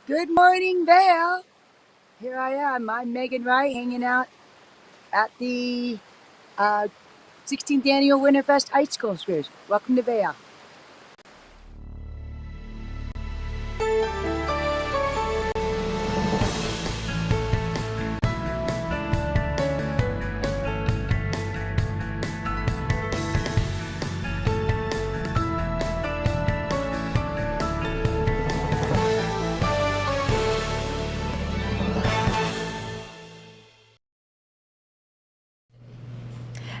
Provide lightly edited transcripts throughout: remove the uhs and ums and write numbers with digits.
Good morning, Vail. Here I am. I'm Megan Wright, hanging out at the uh, 16th annual Winterfest Ice Sculptures. Welcome to Vail.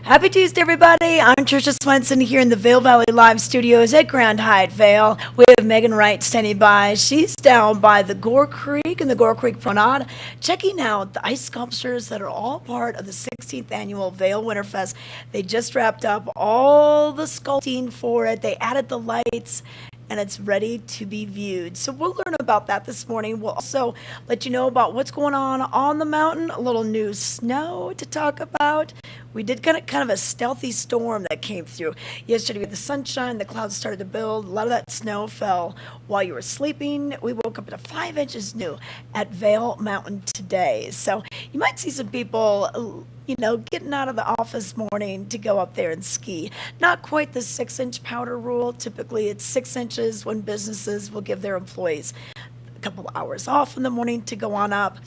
Happy Tuesday, everybody. I'm Trisha Swenson here in the Vail Valley Live Studios at Grand Hyatt Vail. We have Megan Wright standing by. She's down by the Gore Creek and the Gore Creek Promenade, checking out the ice sculptures that are all part of the 16th annual Vail Winterfest. They just wrapped up all the sculpting for it. They added the lights, and it's ready to be viewed. So we'll learn about that this morning. We'll also let you know about what's going on the mountain, a little new snow to talk about. We did kind of a stealthy storm that came through. Yesterday with the sunshine, the clouds started to build. A lot of that snow fell while you were sleeping. We woke up to 5 inches new at Vail Mountain today. So you might see some people getting out of the office morning to go up there and ski. Not quite the 6 inch powder rule. Typically, it's 6 inches when businesses will give their employees a couple hours off in the morning to go on up.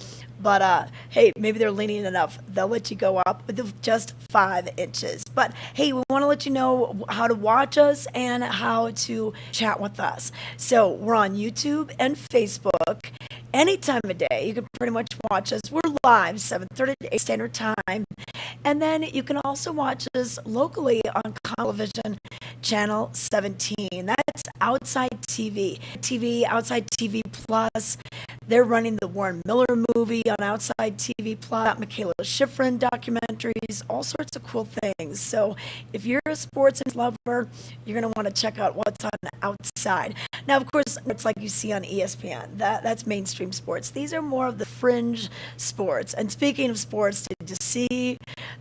But hey, maybe they're lenient enough. They'll let you go up with just 5 inches. But hey, we want to let you know how to watch us and how to chat with us. So we're on YouTube and Facebook any time of day. You can pretty much watch us. We're live 7:30 to 8 Standard Time. And then you can also watch us locally on television channel 17. That's Outside TV, Outside TV Plus. They're running the Warren Miller movie on Outside TV Plus, Michaela Schifrin documentaries, all sorts of cool things. So if you're a sports lover, you're going to want to check out what's on Outside. Now, of course, it's like you see on ESPN. That's mainstream sports. These are more of the fringe sports. And speaking of sports, did you see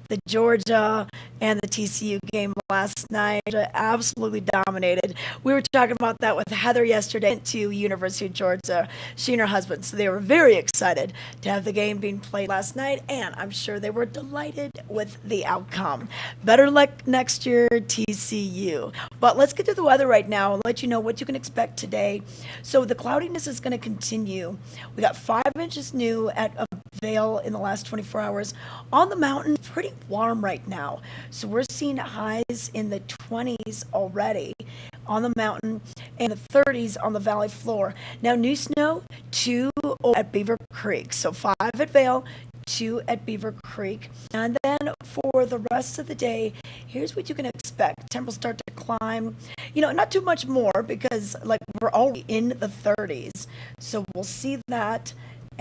the Georgia and the TCU game last night? Absolutely dominated. We were talking about that with Heather yesterday to University of Georgia, she and her husband. So they were very excited to have the game being played last night, and I'm sure they were delighted with the outcome. Better luck next year, TCU. But let's get to the weather right now and let you know what you can expect today. So the cloudiness is going to continue. We got 5 inches new at Vail in the last 24 hours. On the mountain, pretty warm right now. So we're seeing highs in the 20s already on the mountain and the 30s on the valley floor. Now, new snow, 2 at Beaver Creek. So 5 at Vail, 2 at Beaver Creek. And then for the rest of the day, here's what you can expect. Temperatures start to climb. Not too much more because we're already in the 30s. So we'll see that.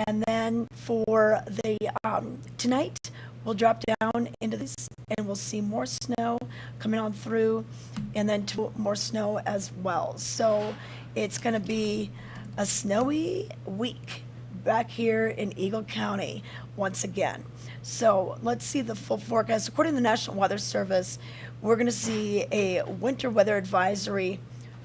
And then for the tonight, we'll drop down into this and we'll see more snow coming on through and then more snow as well. So it's going to be a snowy week back here in Eagle County once again. So let's see the full forecast. According to the National Weather Service, we're going to see a winter weather advisory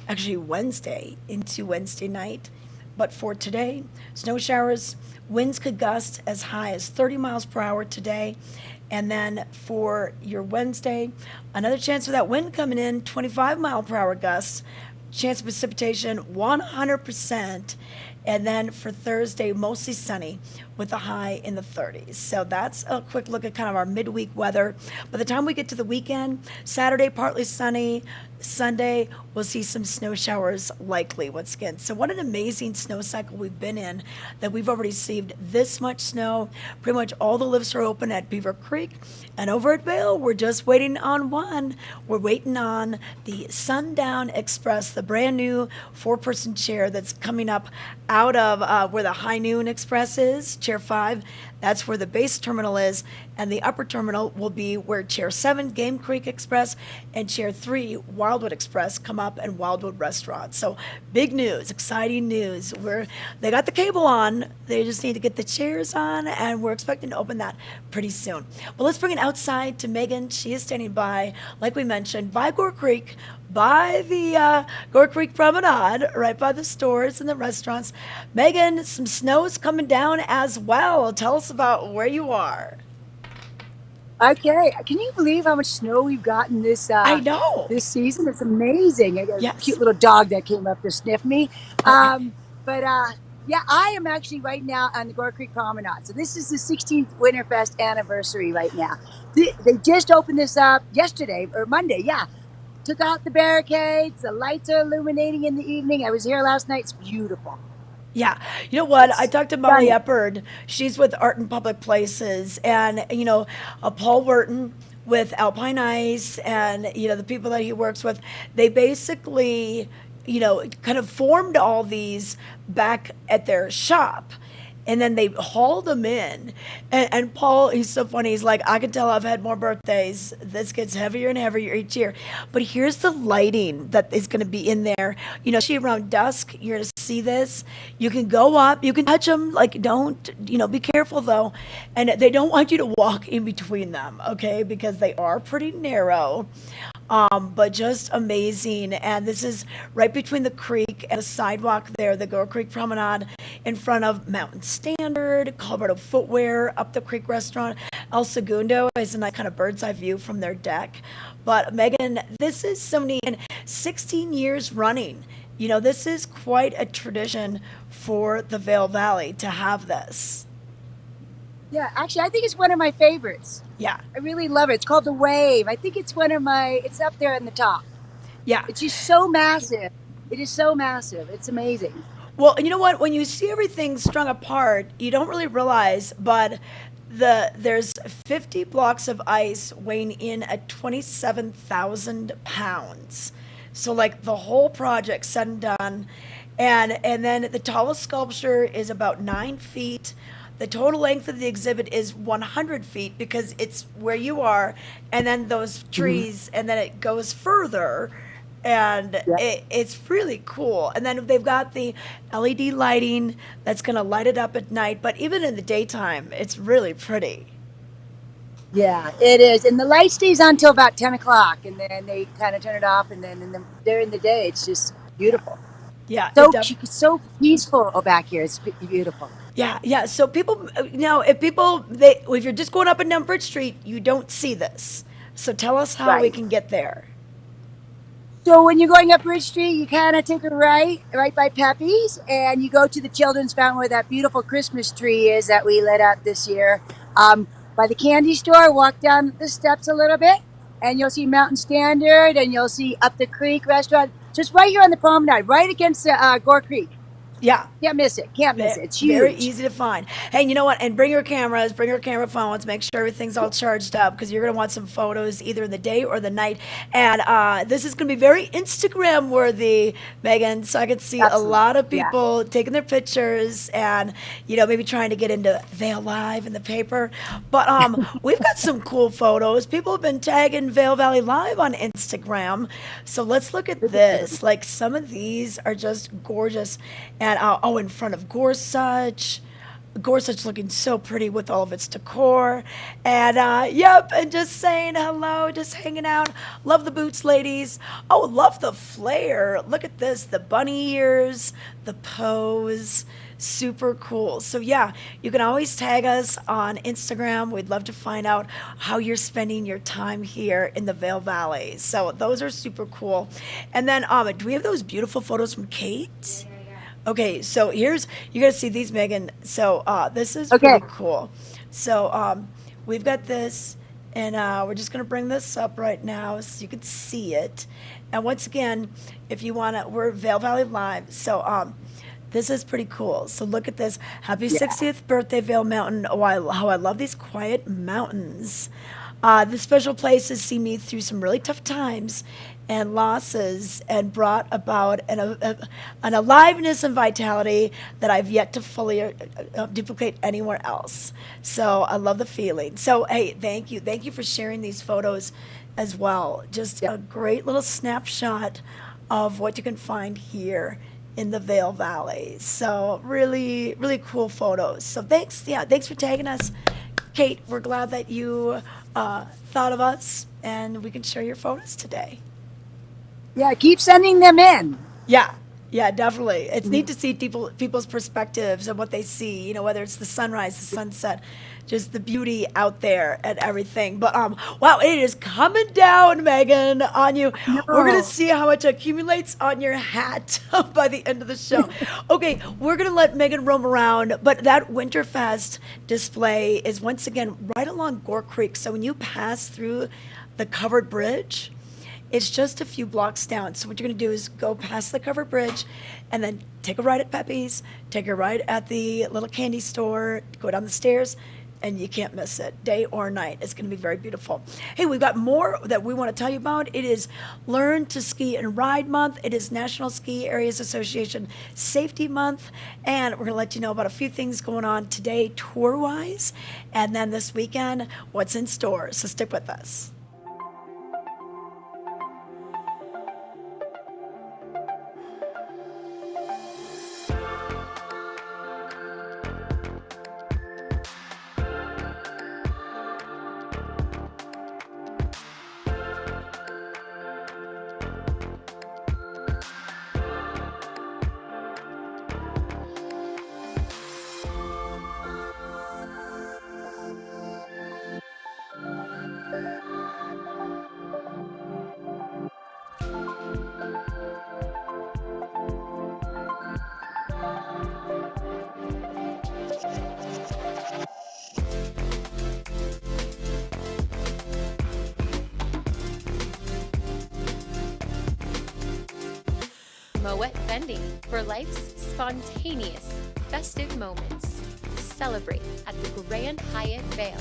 actually Wednesday into Wednesday night. But for today, snow showers, winds could gust as high as 30 miles per hour today. And then for your Wednesday, another chance of that wind coming in, 25 mile per hour gusts, chance of precipitation 100%. And then for Thursday, mostly sunny with a high in the 30s. So that's a quick look at kind of our midweek weather. By the time we get to the weekend, Saturday, partly sunny. Sunday, we'll see some snow showers likely once again. So what an amazing snow cycle we've been in that we've already received this much snow. Pretty much all the lifts are open at Beaver Creek. And over at Vail, we're just waiting on one. We're waiting on the Sundown Express, the brand new 4-person chair that's coming up out of where the High Noon Express is, Chair 5. That's where the base terminal is, and the upper terminal will be where Chair 7, Game Creek Express, and Chair 3, Wildwood Express, come up, and Wildwood Restaurant. So big news, exciting news. They got the cable on, they just need to get the chairs on, and we're expecting to open that pretty soon. But let's bring it outside to Megan. She is standing by, like we mentioned, by Gore Creek, by the Gore Creek Promenade, right by the stores and the restaurants. Megan, some snow's coming down as well. Tell us about where you are. Okay, can you believe how much snow we've gotten I know. this season? It's amazing. I got a cute Yes. little dog that came up to sniff me. Okay. But yeah, I am actually right now on the Gore Creek Promenade. So this is the 16th Winterfest anniversary right now. They just opened this up yesterday or Monday. Yeah, took out the barricades. The lights are illuminating in the evening. I was here last night. It's beautiful. Yeah. You know what? I It's talked to Molly stunning. Eppard. She's with Art in Public Places. And, Paul Wharton with Alpine Ice and, the people that he works with, they basically, kind of formed all these back at their shop. And then they hauled them in. And Paul, he's so funny. He's like, I can tell I've had more birthdays. This gets heavier and heavier each year. But here's the lighting that is going to be in there. Actually around dusk, you're going to see this. You can go up, you can touch them. Like, don't, be careful though. And they don't want you to walk in between them, okay? Because they are pretty narrow. But just amazing. And this is right between the creek and the sidewalk there, the Gore Creek Promenade, in front of Mountain Standard, Colorado Footwear, up the creek restaurant. El Segundo is a nice kind of bird's eye view from their deck. But Megan, this is so neat. And 16 years running. This is quite a tradition for the Vail Valley to have this. Yeah, actually, I think it's one of my favorites. Yeah, I really love it. It's called the Wave. I think it's it's up there in the top. yeah. It's just so massive. It is so massive. It's amazing. Well, you know what? When you see everything strung apart, you don't really realize, but there's 50 blocks of ice weighing in at 27,000 pounds. So like the whole project said and done, and then the tallest sculpture is about 9 feet. The total length of the exhibit is 100 feet because it's where you are, and then those Mhm. trees, and then it goes further, and Yeah. it's really cool. And then they've got the LED lighting that's going to light it up at night, but even in the daytime, it's really pretty. Yeah, it is. And the light stays on until about 10 o'clock, and then they kind of turn it off. And then during the day, it's just beautiful. Yeah, it def- So peaceful back here. It's beautiful. yeah, yeah. So people, if you're just going up and down Bridge Street, you don't see this. So tell us how we Right. can get there. So when you're going up Bridge Street, you kind of take a right by Pepe's, and you go to the children's fountain where that beautiful Christmas tree is that we lit up this year. By the candy store, walk down the steps a little bit, and you'll see Mountain Standard, and you'll see Up the Creek restaurant, just right here on the promenade, right against Gore Creek. Yeah, Can't miss it. Can't miss it. It's very huge. easy to find. Hey, you know what? And bring your cameras, bring your camera phones, make sure everything's all charged up because you're going to want some photos either in the day or the night. And this is going to be very Instagram worthy, Megan. So I could see a Absolutely. lot of Yeah. people taking their pictures and, maybe trying to get into Vail Live in the paper. But we've got some cool photos. People have been tagging Vail Valley Live on Instagram. So let's look at this. Like some of these are just gorgeous. And in front of Gorsuch. Gorsuch looking so pretty with all of its decor. And yep, and just saying hello, just hanging out. Love the boots, ladies. Oh, love the flare. Look at this, the bunny ears, the pose. Super cool. So yeah, you can always tag us on Instagram. We'd love to find out how you're spending your time here in the Vail Valley. So those are super cool. And then do we have those beautiful photos from Kate? Okay, so you gotta see these, Megan. So this is Okay. pretty cool. So we've got this, and we're just gonna bring this up right now so you can see it. And once again, if you wanna, we're Vail Valley Live. So this is pretty cool. So look at this. Happy Yeah. 60th birthday, Vail Mountain. Oh, how I love these quiet mountains. This special place has seen me through some really tough times, and losses and brought about an aliveness and vitality that I've yet to fully duplicate anywhere else. So I love the feeling. So, hey, thank you. Thank you for sharing these photos as well. Just Yep. a great little snapshot of what you can find here in the Vail Valley. So really, really cool photos. So thanks, yeah, thanks for tagging us. Kate, we're glad that you thought of us and we can share your photos today. Yeah, keep sending them in. Yeah, yeah, definitely. It's neat Mhm. to see people's perspectives and what they see. Whether it's the sunrise, the sunset, just the beauty out there and everything. But wow, it is coming down, Megan, on you. We're gonna No. see how much accumulates on your hat by the end of the show. Okay, we're gonna let Megan roam around, but that Winterfest display is once again right along Gore Creek. So when you pass through the covered bridge, it's just a few blocks down. So what you're going to do is go past the covered bridge and then take a ride at Pepe's, take a ride at the little candy store, go down the stairs, and you can't miss it, day or night. It's going to be very beautiful. Hey, we've got more that we want to tell you about. It is Learn to Ski and Ride Month. It is National Ski Areas Association Safety Month. And we're going to let you know about a few things going on today tour-wise. And then this weekend, what's in store. So stick with us. Moet Vending for life's spontaneous, festive moments. Celebrate at the Grand Hyatt Vail.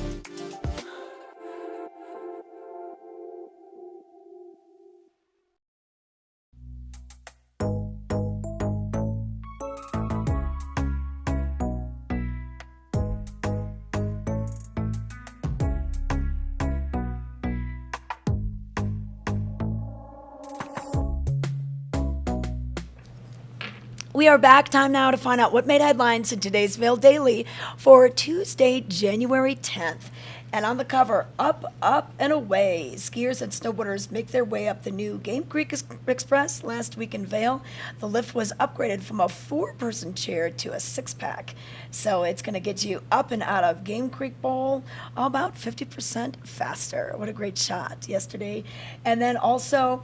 We are back. Time now to find out what made headlines in today's Vail Daily for Tuesday, January 10th. And on the cover, up, up, and away. Skiers and snowboarders make their way up the new Game Creek Express last week in Vail. The lift was upgraded from a 4-person chair to a 6-pack. So it's going to get you up and out of Game Creek Bowl about 50% faster. What a great shot yesterday. And then also,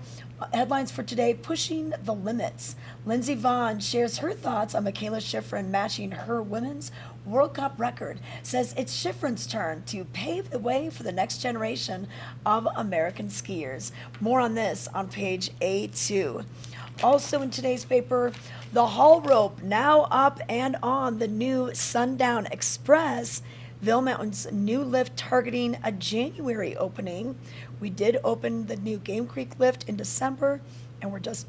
headlines for today, pushing the limits. Lindsey Vonn shares her thoughts on Michaela Schifrin matching her women's World Cup record, says it's Schifrin's turn to pave the way for the next generation of American skiers. More on this on page A2. Also in today's paper, the haul rope now up and on the new Sundown Express. Vail Mountain's new lift targeting a January opening. We did open the new Game Creek lift in December, and we're just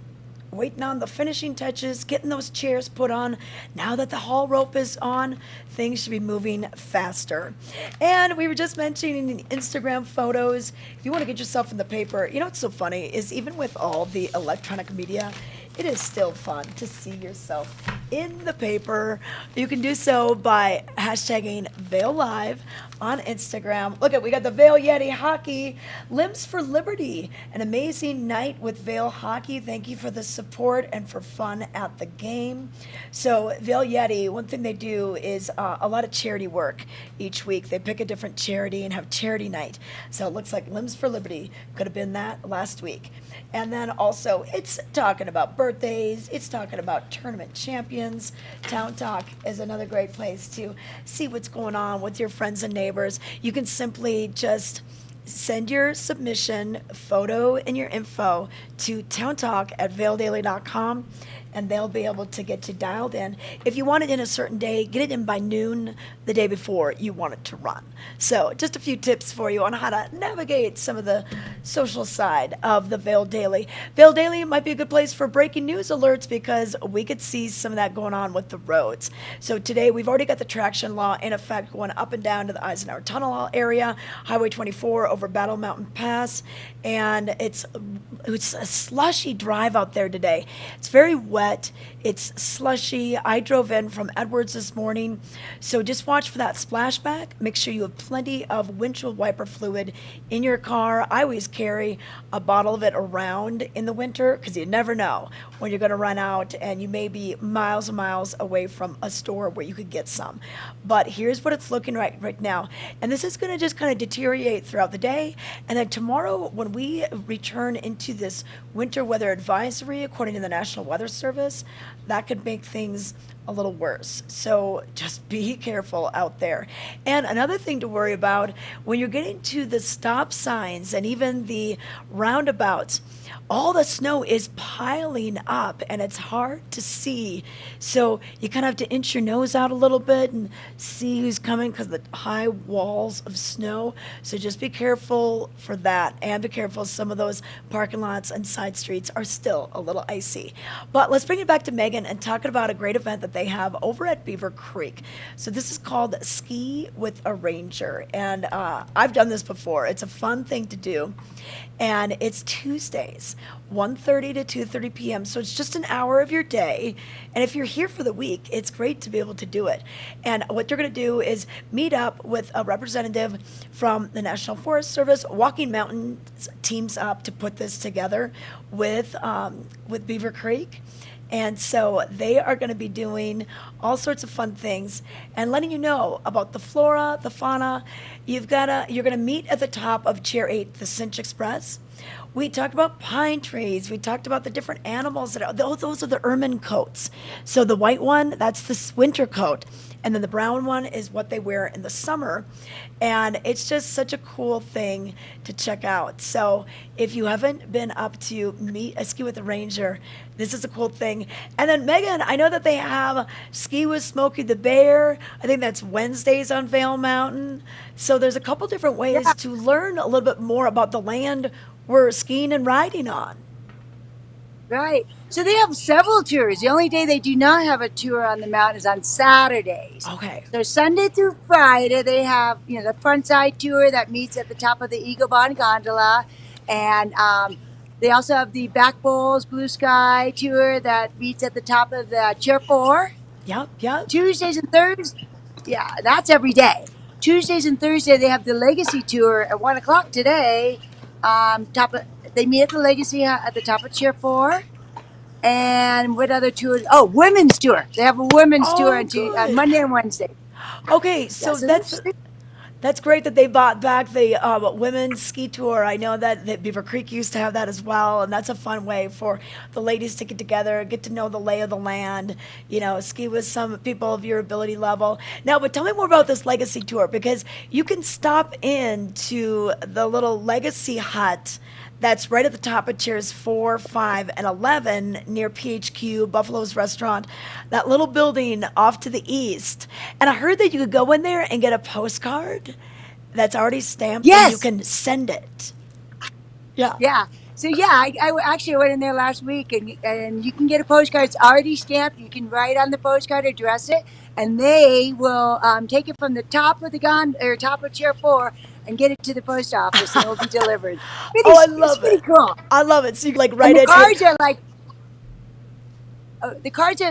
waiting on the finishing touches, getting those chairs put on. Now that the haul rope is on, things should be moving faster. And we were just mentioning the Instagram photos. If you want to get yourself in the paper, what's so funny is even with all the electronic media, it is still fun to see yourself in the paper. You can do so by hashtagging Vail Live on Instagram. Look at, we got the Vail Yeti Hockey, Limbs for Liberty, an amazing night with Vail Hockey. Thank you for the support and for fun at the game. So Vail Yeti, one thing they do is a lot of charity work each week. They pick a different charity and have charity night. So it looks like Limbs for Liberty could have been that last week. And then also, it's talking about birthdays, it's talking about tournament champions. Town Talk is another great place to see what's going on with your friends and neighbors. You can simply just send your submission, photo, and your info to towntalk@vaildaily.com, and they'll be able to get you dialed in. If you want it in a certain day, get it in by noon the day before you want it to run. So, just a few tips for you on how to navigate some of the social side of the Vail Daily. Vail Daily might be a good place for breaking news alerts because we could see some of that going on with the roads. So, today we've already got the traction law in effect going up and down to the Eisenhower Tunnel area, Highway 24 over Battle Mountain Pass, and it's a slushy drive out there today. It's very wet. It's slushy. I drove in from Edwards this morning, so just watch for that splashback. Make sure you have plenty of windshield wiper fluid in your car. I always carry a bottle of it around in the winter because you never know when you're going to run out, and you may be miles and miles away from a store where you could get some. But here's what it's looking right now, and this is going to just kind of deteriorate throughout the day, and then tomorrow when we return into this winter weather advisory, according to the National Weather Service, that could make things a little worse. So just be careful out there. And another thing to worry about when you're getting to the stop signs and even the roundabouts, all the snow is piling up and it's hard to see. So you kind of have to inch your nose out a little bit and see who's coming because the high walls of snow. So just be careful for that, and be careful, some of those parking lots and side streets are still a little icy. But let's bring it back to Megan and talking about a great event that they have over at Beaver Creek. So this is called Ski with a Ranger, and I've done this before. It's a fun thing to do, and it's Tuesdays, 1:30 to 2:30 p.m. So it's just an hour of your day, and if you're here for the week, it's great to be able to do it. And what you're going to do is meet up with a representative from the National Forest Service. Walking Mountains teams up to put this together with Beaver Creek. And so they are going to be doing all sorts of fun things and letting you know about the flora, the fauna. You're going to meet at the top of Chair 8, the Cinch Express. We talked about pine trees. We talked about the different animals that are, those are the ermine coats. So the white one, that's the winter coat. And then the brown one is what they wear in the summer. And it's just such a cool thing to check out. So if you haven't been up to meet a Ski with a Ranger, this is a cool thing. And then Megan, I know that they have Ski with Smokey the Bear. I think that's Wednesdays on Vail Mountain. So there's a couple different ways Yeah, to learn a little bit more about the land we're skiing and riding on. right. So they have several tours. The only day they do not have a tour on the mountain is on Saturdays. Okay. So Sunday through Friday they have, the front side tour that meets at the top of the Eagle Bond Gondola, and they also have the Back Bowls Blue Sky tour that meets at the top of the Chair 4. Yep, yep. Tuesdays and Thursdays, yeah, that's every day. Tuesdays and Thursday they have the Legacy tour at 1 o'clock today. They meet at the Legacy at the top of Chair 4. And what other tours? Oh, women's tour. They have a women's tour Oh, on good. Monday and Wednesday. Okay, Yeah, so so that's great that they bought back the women's ski tour. I know that Beaver Creek used to have that as well, and that's a fun way for the ladies to get together, get to know the lay of the land, ski with some people of your ability level. Now, but tell me more about this Legacy tour, because you can stop in to the little Legacy hut that's right at the top of chairs 4, 5, and 11 near PHQ, Buffalo's Restaurant, that little building off to the east. And I heard that you could go in there and get a postcard that's already stamped and you yes, can send it. Yeah. yeah. So yeah, I actually went in there last week, and you can get a postcard. It's already stamped. You can write on the postcard, address it, and they will take it from the top of the top of Chair 4 and get it to the post office, and it will be delivered. Oh, I It's love pretty it. cool. I love it. So you can like And write it.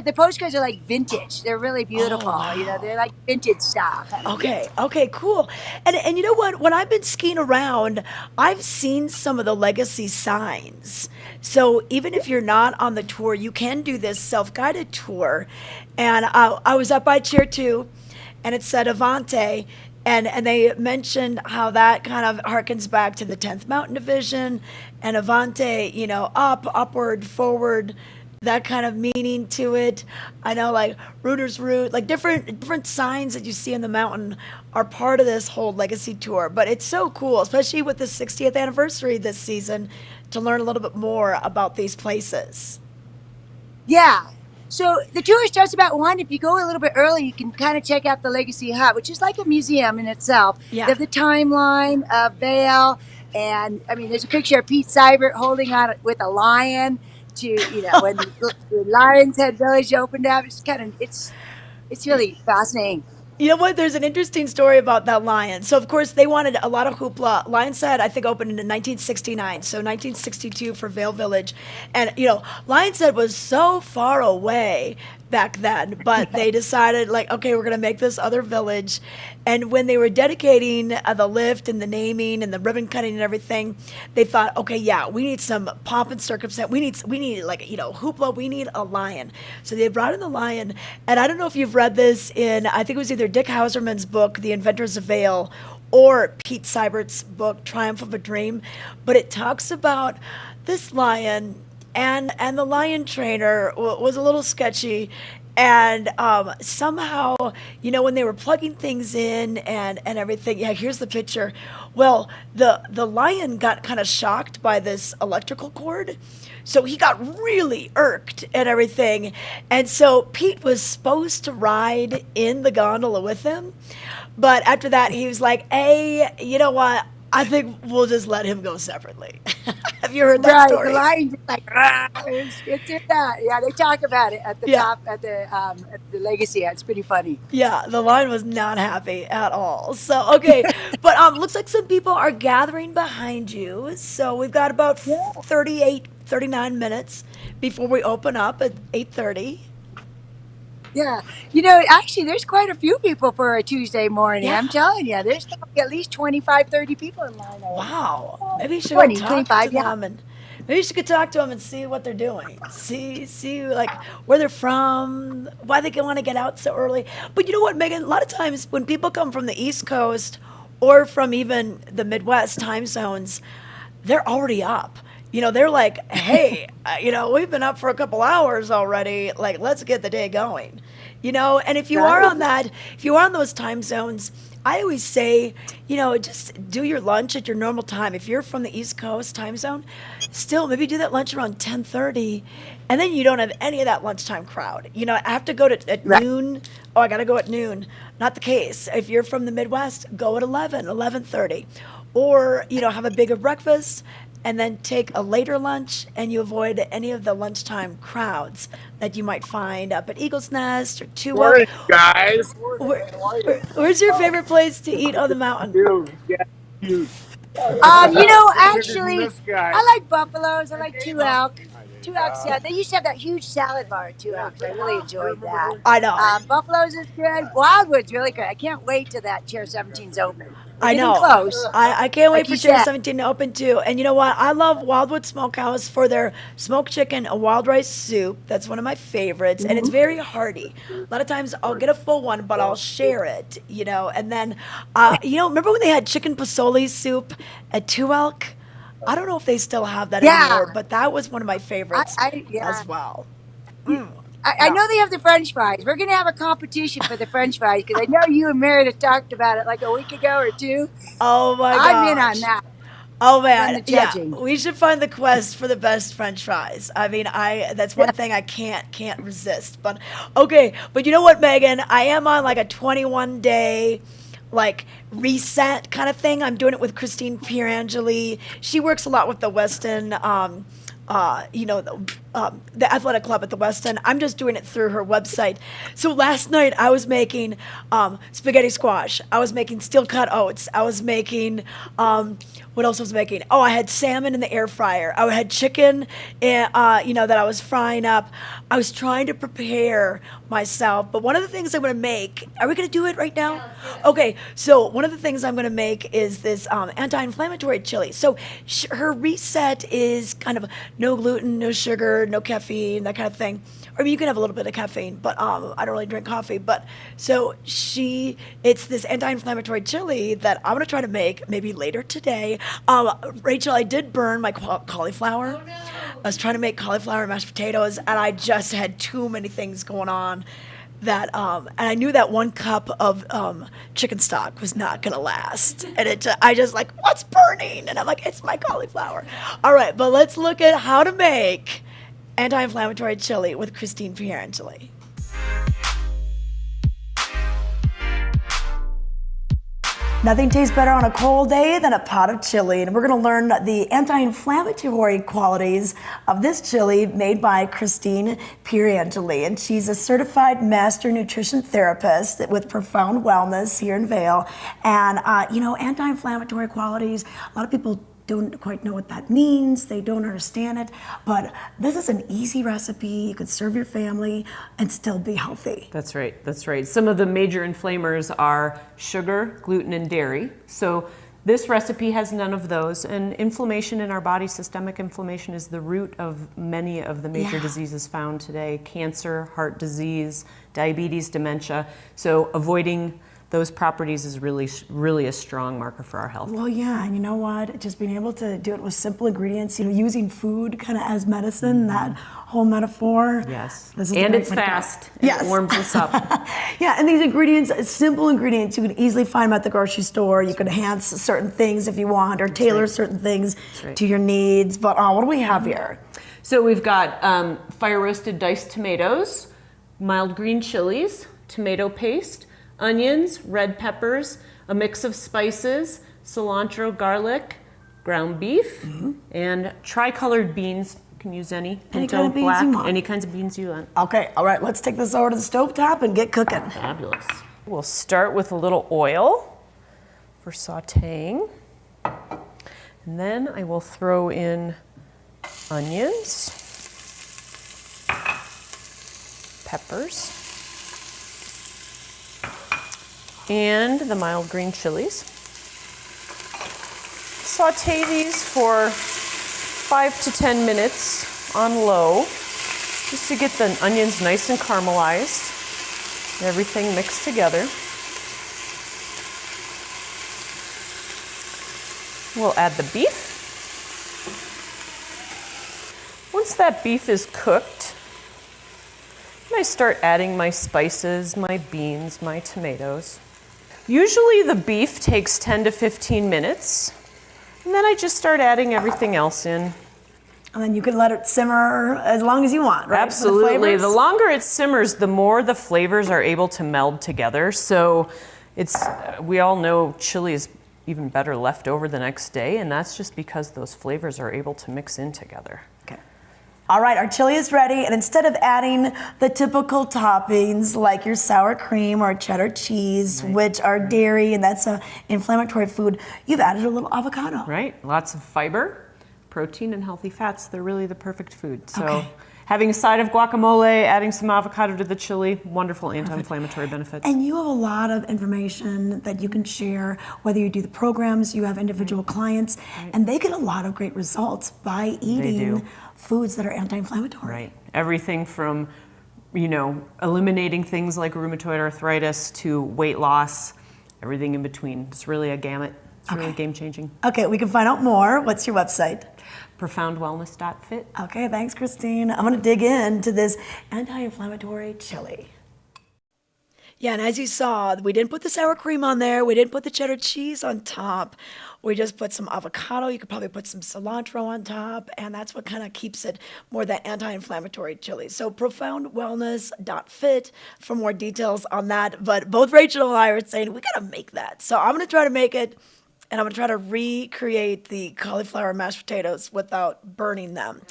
the postcards are like vintage. They're really Oh, beautiful. wow. They're like vintage style kind of Okay, deal. okay, cool. And you know what? When I've been skiing around, I've seen some of the Legacy signs. So even if you're not on the tour, you can do this self-guided tour. And I was up by Chair 2, and it said Avante, and they mentioned how that kind of harkens back to the 10th Mountain Division, and Avante, up, upward, forward, that kind of meaning to it. I know, like Rooter's Root, like different signs that you see in the mountain are part of this whole Legacy tour. But it's so cool, especially with the 60th anniversary this season, to learn a little bit more about these places. Yeah. So the tour starts about 1. If you go a little bit early, you can kind of check out the Legacy Hut, which is like a museum in itself. They Yeah. have the timeline of Vail, and I mean, there's a picture of Pete Seibert holding on with a lion to, when the Lion's Head Village opened up. It's really fascinating. You know what? There's an interesting story about that lion. So, of course, they wanted a lot of hoopla. Lion's Head, I think, opened in 1969, so 1962 for Vail Village. And, Lion's Head was so far away back then, but they decided, like, okay, we're going to make this other village. And when they were dedicating the lift and the naming and the ribbon cutting and everything, they thought, okay, yeah, we need some pomp and circumstance. We need like, hoopla. We need a lion. So they brought in the lion. And I don't know if you've read this in, I think it was either Dick Hauserman's book, The Inventors of Vail, or Pete Seibert's book, Triumph of a Dream, but it talks about this lion, and the lion trainer was a little sketchy, and somehow, when they were plugging things in and everything, yeah, here's the picture. Well, the lion got kind of shocked by this electrical cord, so he got really irked and everything. And so Pete was supposed to ride in the gondola with him. But after that, he was like, hey, you know what? I think we'll just let him go separately. Have you heard that Right, the story? lion's just like, "Rah," it's in that. Yeah, they talk about it at the Yeah. top at the Legacy. It's pretty funny. Yeah, the lion was not happy at all. So, okay, but looks like some people are gathering behind you. So we've got about Yeah. 38, 39 minutes before we open up at 8:30. Yeah. Actually, there's quite a few people for a Tuesday morning. Yeah. I'm telling you, there's probably at least 25, 30 people in line already. Wow. Maybe you should go 20, talk to 25, yeah. them, and maybe you should go talk to them and see what they're doing. See like where they're from, why they want to get out so early. But you know what, Megan? A lot of times when people come from the East Coast or from even the Midwest time zones, they're already up. They're like, hey, we've been up for a couple hours already. Like, let's get the day going. And if you are Right? on that, if you are on those time zones, I always say, just do your lunch at your normal time. If you're from the East Coast time zone, still maybe do that lunch around 10:30, and then you don't have any of that lunchtime crowd. I have to go at Right. noon. Oh, I got to go at noon. Not the case. If you're from the Midwest, go at 11, 11:30, or have a bigger breakfast and then take a later lunch, and you avoid any of the lunchtime crowds that you might find up at Eagle's Nest or Two Elk. Morning, guys. Where's your favorite place to eat on the mountain? Dude, yeah, dude. Bigger than Actually, this guy. I like buffaloes. I like Two Elk. Two Elks, yeah. They used to have that huge salad bar at Two Elks. I really enjoyed that. I know. Buffaloes is good. Wildwood's really good. I can't wait till that Chair 17's open. We're I getting know. close, I can't wait like for you Chair said. 17 to open too. And you know what? I love Wildwood Smokehouse for their smoked chicken and wild rice soup. That's one of my favorites. And it's very hearty. A lot of times I'll get a full one, but I'll share it, And then, remember when they had chicken pozole soup at Two Elk? I don't know if they still have that anymore, Yeah. but that was one of my favorites Yeah. as well. I know they have the French fries. We're going to have a competition for the French fries because I know you and Meredith talked about it like a week ago or two. Oh my I'm in on gosh. that. Oh Done man, the yeah. judging. We should find the quest for the best French fries. I mean, I that's one thing I can't resist. But okay, but you know what, Megan? I am on like a 21-day like reset kind of thing. I'm doing it with Christine Pierangeli. She works a lot with the Weston the athletic club at the West End. I'm just doing it through her website. So last night I was making spaghetti squash. I was making steel cut oats. I was making what else was I making? Oh, I had salmon in the air fryer. I had chicken, that I was frying up. I was trying to prepare myself. But one of the things I'm going to make, are we going to do it right now? Okay, so one of the things I'm going to make is this anti-inflammatory chili. So her reset is kind of no gluten, no sugar, no caffeine, that kind of thing. I mean, you can have a little bit of caffeine, but I don't really drink coffee. But so it's this anti-inflammatory chili that I'm gonna try to make maybe later today. Rachel, I did burn my cauliflower. Oh, no. I was trying to make cauliflower and mashed potatoes, and I just had too many things going on. That and I knew that 1 cup of chicken stock was not gonna last, and I just like, what's burning? And I'm like, it's my cauliflower. All right, but let's look at how to make Anti-Inflammatory Chili with Christine Pierangeli. Nothing tastes better on a cold day than a pot of chili, and we're going to learn the anti-inflammatory qualities of this chili made by Christine Pierangeli, and she's a certified master nutrition therapist with Profound Wellness here in Vail. And anti-inflammatory qualities, a lot of people don't quite know what that means. They don't understand it, but this is an easy recipe. You could serve your family and still be healthy. That's right, that's right. Some of the major inflammers are sugar, gluten, and dairy. So this recipe has none of those. And inflammation in our body, systemic inflammation, is the root of many of the major diseases found today. Cancer, heart disease, diabetes, dementia. So avoiding those properties is really a strong marker for our health. Well, yeah, and you know what? Just being able to do it with simple ingredients, using food kind of as medicine, that whole metaphor. Yes, This is and it's fast. And yes. It warms us up. Yeah, and these ingredients, simple ingredients, you can easily find them at the grocery store. You can enhance certain things if you want, or tailor certain things to your needs. But what do we have here? So we've got fire roasted diced tomatoes, mild green chilies, tomato paste, onions, red peppers, a mix of spices, cilantro, garlic, ground beef, and tricolored beans. You can use any kind of beans black, you want. any kinds of beans you want. Okay, all right, let's take this over to the stovetop and get cooking. Fabulous. We'll start with a little oil for sauteing. And then I will throw in onions, peppers, and the mild green chilies. Saute these for 5 to 10 minutes on low, just to get the onions nice and caramelized and everything mixed together. We'll add the beef. Once that beef is cooked, I start adding my spices, my beans, my tomatoes. Usually the beef takes 10 to 15 minutes, and then I just start adding everything else in. And then you can let it simmer as long as you want, right? Absolutely. The longer it simmers, the more the flavors are able to meld together. So we all know chili is even better left over the next day, and that's just because those flavors are able to mix in together. Okay. All right, our chili is ready, and instead of adding the typical toppings like your sour cream or cheddar cheese, which are dairy and that's an inflammatory food, you've added a little avocado. Right, lots of fiber, protein, and healthy fats. They're really the perfect food. So having a side of guacamole, adding some avocado to the chili, wonderful anti-inflammatory benefits. And you have a lot of information that you can share, whether you do the programs, you have individual clients, and they get a lot of great results by eating foods that are anti-inflammatory. Right. Everything from, eliminating things like rheumatoid arthritis to weight loss, everything in between. It's really a gamut. It's really game-changing. Okay, we can find out more. What's your website? Profoundwellness.fit. Okay, thanks, Christine. I'm going to dig into this anti-inflammatory chili. Yeah, and as you saw, we didn't put the sour cream on there. We didn't put the cheddar cheese on top. We just put some avocado. You could probably put some cilantro on top, and that's what kind of keeps it more that anti-inflammatory chili. So profoundwellness.fit for more details on that. But both Rachel and I are saying, we got to make that. So I'm going to try to make it. And I'm going to try to recreate the cauliflower mashed potatoes without burning them.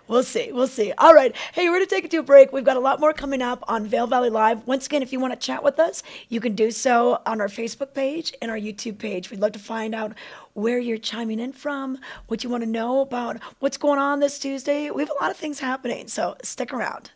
We'll see. We'll see. All right. Hey, we're going to take it to a break. We've got a lot more coming up on Vail Valley Live. Once again, if you want to chat with us, you can do so on our Facebook page and our YouTube page. We'd love to find out where you're chiming in from, what you want to know about what's going on this Tuesday. We have a lot of things happening, so stick around.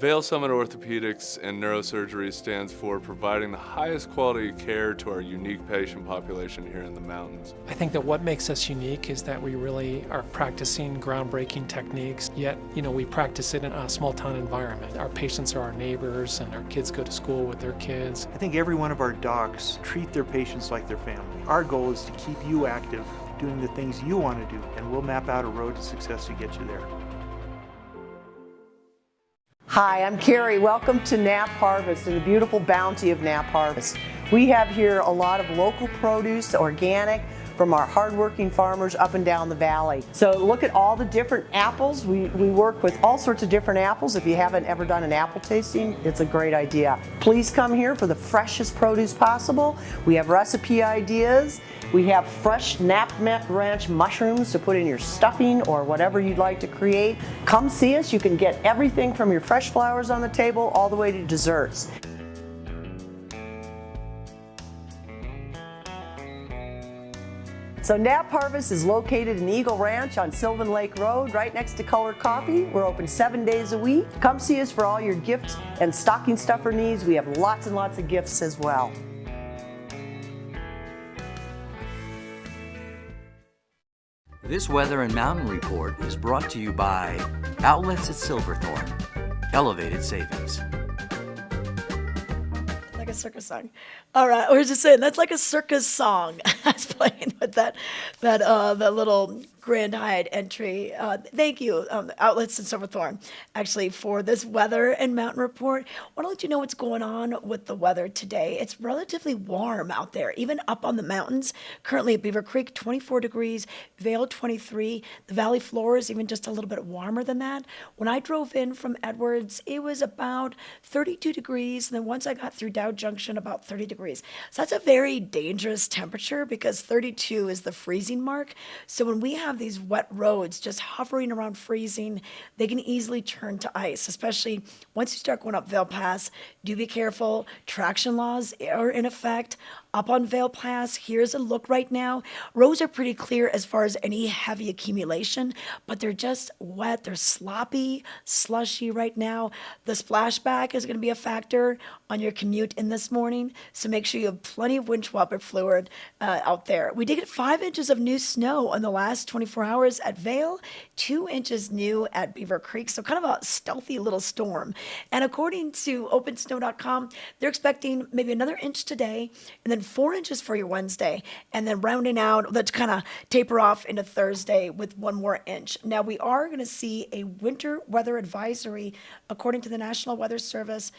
Vail Summit Orthopedics and Neurosurgery stands for providing the highest quality care to our unique patient population here in the mountains. I think that what makes us unique is that we really are practicing groundbreaking techniques, yet, we practice it in a small town environment. Our patients are our neighbors and our kids go to school with their kids. I think every one of our docs treat their patients like their family. Our goal is to keep you active, doing the things you want to do, and we'll map out a road to success to get you there. Hi, I'm Carrie. Welcome to Knapp Harvest and the beautiful bounty of Knapp Harvest. We have here a lot of local produce, organic, from our hardworking farmers up and down the valley. So look at all the different apples. We work with all sorts of different apples. If you haven't ever done an apple tasting, it's a great idea. Please come here for the freshest produce possible. We have recipe ideas. We have fresh Knapp Ranch mushrooms to put in your stuffing or whatever you'd like to create. Come see us. You can get everything from your fresh flowers on the table all the way to desserts. So Knapp Harvest is located in Eagle Ranch on Sylvan Lake Road, right next to Color Coffee. We're open 7 days a week. Come see us for all your gift and stocking stuffer needs. We have lots and lots of gifts as well. This weather and mountain report is brought to you by Outlets at Silverthorne. Elevated savings. Like a circus song. All right, we're just saying that's like a circus song. I was playing with that little Grand Hyatt entry. Thank you, Outlets in Silverthorne, actually, for this weather and mountain report. I want to let you know what's going on with the weather today. It's relatively warm out there, even up on the mountains. Currently at Beaver Creek, 24 degrees, Vail 23. The valley floor is even just a little bit warmer than that. When I drove in from Edwards, it was about 32 degrees, and then once I got through Dow Junction, about 30 degrees. So that's a very dangerous temperature because 32 is the freezing mark. So when we have these wet roads just hovering around freezing, they can easily turn to ice, especially once you start going up Vail Pass. Do be careful. Traction laws are in effect. Up on Vail Pass, here's a look right now. Roads are pretty clear as far as any heavy accumulation, but they're just wet. They're sloppy, slushy right now. The splashback is going to be a factor on your commute in this morning, so make sure you have plenty of winch wiper fluid out there. We did get 5 inches of new snow in the last 24 hours at Vail, 2 inches new at Beaver Creek, so kind of a stealthy little storm. And according to OpenSnow.com, they're expecting maybe another inch today, and then 4 inches for your Wednesday, and then rounding out, let's kind of taper off into Thursday with 1 more inch. Now, we are going to see a winter weather advisory, according to the National Weather Service,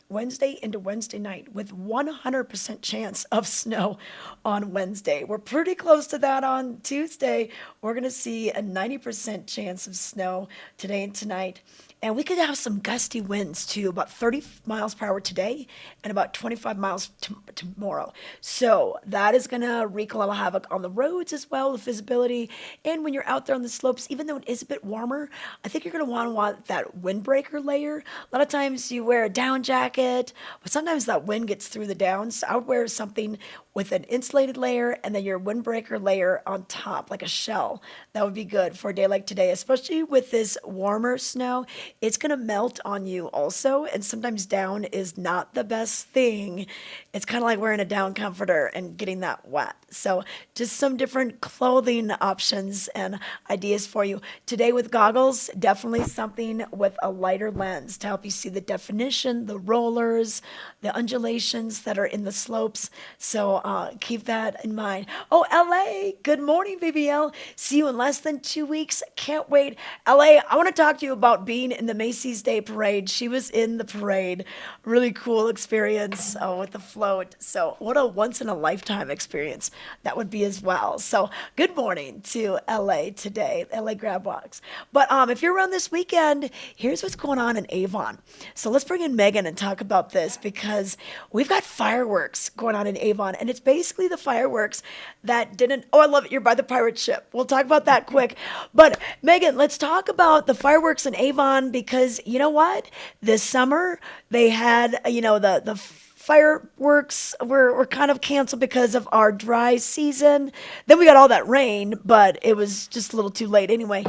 Wednesday into Wednesday night with 100% chance of snow on Wednesday. We're pretty close to that on Tuesday. We're going to see a 90% chance of snow today and tonight. And we could have some gusty winds too, about 30 miles per hour today and about 25 miles tomorrow. So that is going to wreak a lot of havoc on the roads as well, with visibility. And when you're out there on the slopes, even though it is a bit warmer, I think you're going to want that windbreaker layer. A lot of times you wear a down jacket, but sometimes that wind gets through the downs. So I would wear something with an insulated layer and then your windbreaker layer on top, like a shell. That would be good for a day like today, especially with this warmer snow. It's going to melt on you also, and sometimes down is not the best thing. It's kind of like wearing a down comforter and getting that wet. So just some different clothing options and ideas for you. Today with goggles, definitely something with a lighter lens to help you see the definition, the rollers, the undulations that are in the slopes. So keep that in mind. Oh, LA, good morning, BBL. See you in less than 2 weeks. Can't wait. LA, I want to talk to you about being in the Macy's Day Parade. She was in the parade. Really cool experience with the float. So what a once in a lifetime experience that would be as well. So good morning to LA today, LA Grab Walks. But if you're around this weekend, here's what's going on in Avon. So let's bring in Megan and talk about this because we've got fireworks going on in Avon, and it's basically the fireworks that didn't, oh, I love it, you're by the pirate ship. We'll talk about that quick. But Megan, let's talk about the fireworks in Avon because you know what? This summer they had, the fireworks were kind of canceled because of our dry season. Then we got all that rain, but it was just a little too late anyway.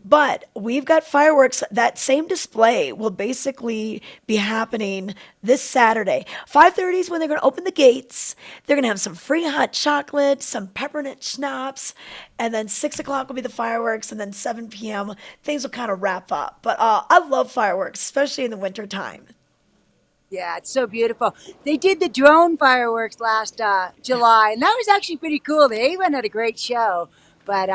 But we've got fireworks. That same display will basically be happening this Saturday. 5:30 is when they're going to open the gates. They're going to have some free hot chocolate, some peppermint schnapps, and then 6 o'clock will be the fireworks, and then 7 p.m. things will kind of wrap up. But I love fireworks, especially in the wintertime. Yeah, it's so beautiful. They did the drone fireworks last July, and that was actually pretty cool. They even had a great show. But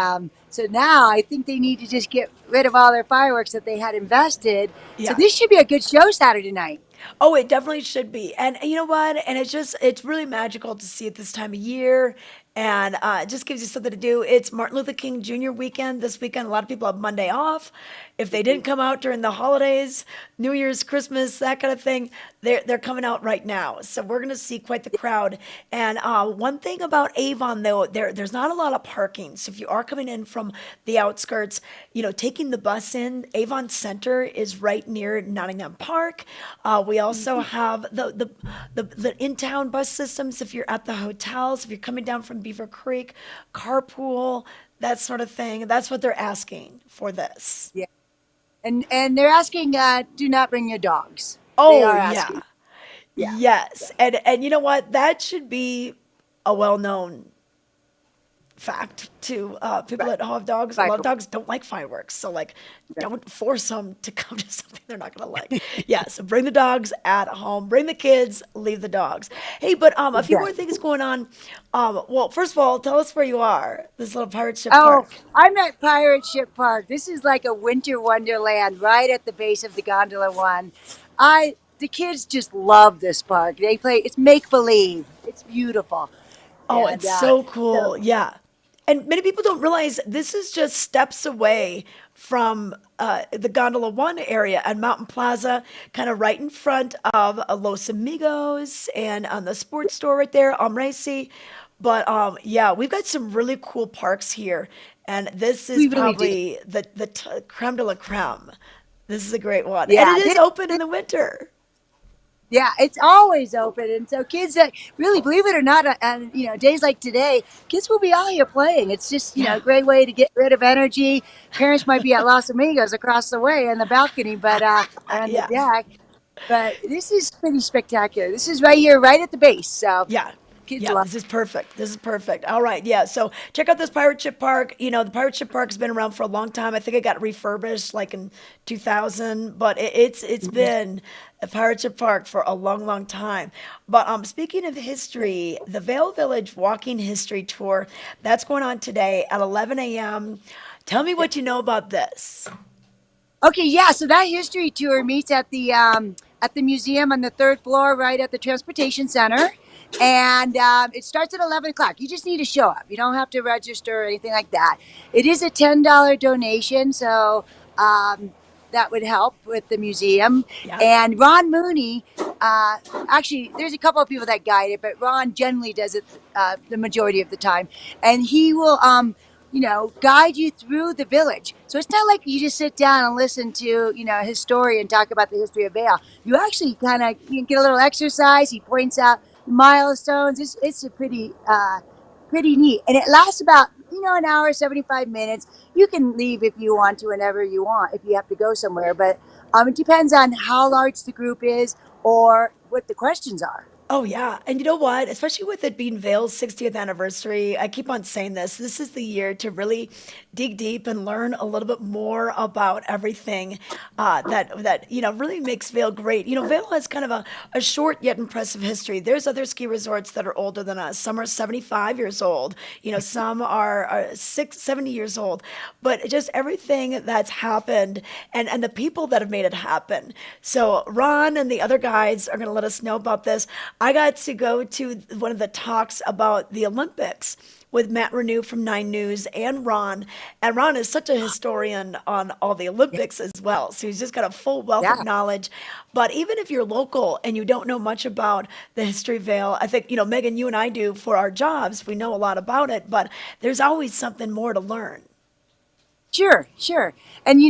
so now I think they need to just get rid of all their fireworks that they had invested. So Yeah. this should be a good show Saturday night. Oh, it definitely should be. And you know what? And it's really magical to see it this time of year. And it just gives you something to do. It's Martin Luther King Jr. weekend this weekend. A lot of people have Monday off. If they didn't come out during the holidays, New Year's, Christmas, that kind of thing, they're coming out right now. So we're going to see quite the crowd. And one thing about Avon, though, there's not a lot of parking. So if you are coming in from the outskirts, taking the bus in, Avon Center is right near Nottingham Park. We also have the in-town bus systems if you're at the hotels, if you're coming down from Beaver Creek, carpool, that sort of thing. That's what they're asking for this. Yeah, and they're asking, do not bring your dogs. They Oh are yeah. asking. Yeah, yeah. Yes. And you know what? That should be a well-known fact to people Right. that have dogs. A Right. lot of dogs don't like fireworks, so like, don't force them to come to something they're not gonna like. Yeah, so bring the dogs at home. Bring the kids. Leave the dogs. Hey, but a few more Exactly. things going on. Well, first of all, tell us where you are. This little pirate ship Oh, park. I'm at Pirate Ship Park. This is like a winter wonderland right at the base of the gondola one. The kids just love this park. They play it's make believe. It's beautiful. Oh, And it's so so cool. Yeah. And many people don't realize this is just steps away from the Gondola One area and Mountain Plaza, kind of right in front of Los Amigos and on the sports store right there, Racy. But yeah, we've got some really cool parks here. And this is we really do. probably the creme de la creme. This is a great one. And it Yeah. is open in the winter. Yeah, it's always open, and so kids that really believe it or not, and days like today, kids will be out here playing. It's just Yeah. a great way to get rid of energy. Parents might be at Los Amigos across the way in the balcony, but or on the Yeah. deck. But this is pretty spectacular. This is right here, right at the base. So Yeah. kids Yeah, love. this is perfect. This is perfect. All right. Yeah. So check out this pirate ship park. The pirate ship park has been around for a long time. I think it got refurbished like in 2000, but it's been a pirate ship park for a long, long time. But speaking of history, the Vail Village Walking History Tour, that's going on today at 11 a.m. Tell me what you know about this. Okay, yeah. So that history tour meets at the museum on the third floor, right at the transportation center, and it starts at 11 o'clock. You just need to show up. You don't have to register or anything like that. It is a $10 donation, so that would help with the museum. Yeah. And Ron Mooney, actually, there's a couple of people that guide it, but Ron generally does it the majority of the time, and he will guide you through the village. So it's not like you just sit down and listen to, a historian talk about the history of Vail. You actually kind of get a little exercise. He points out milestones. It's a pretty neat, and it lasts about an hour, 75 minutes. You can leave if you want to, whenever you want, if you have to go somewhere. But it depends on how large the group is or what the questions are. Oh yeah, and you know what? Especially with it being Vail's 60th anniversary, I keep on saying this. This is the year to really dig deep and learn a little bit more about everything that really makes Vail great. Vail has kind of a short yet impressive history. There's other ski resorts that are older than us. Some are 75 years old. Some are 70 years old. But just everything that's happened and the people that have made it happen. So Ron and the other guides are going to let us know about this. I got to go to one of the talks about the Olympics with Matt Renew from 9 News and Ron. And Ron is such a historian on all the Olympics as well. So he's just got a full wealth Yeah. of knowledge. But even if you're local and you don't know much about the history of Vail, I think, Megan, you and I do for our jobs. We know a lot about it, but there's always something more to learn. Sure, sure. And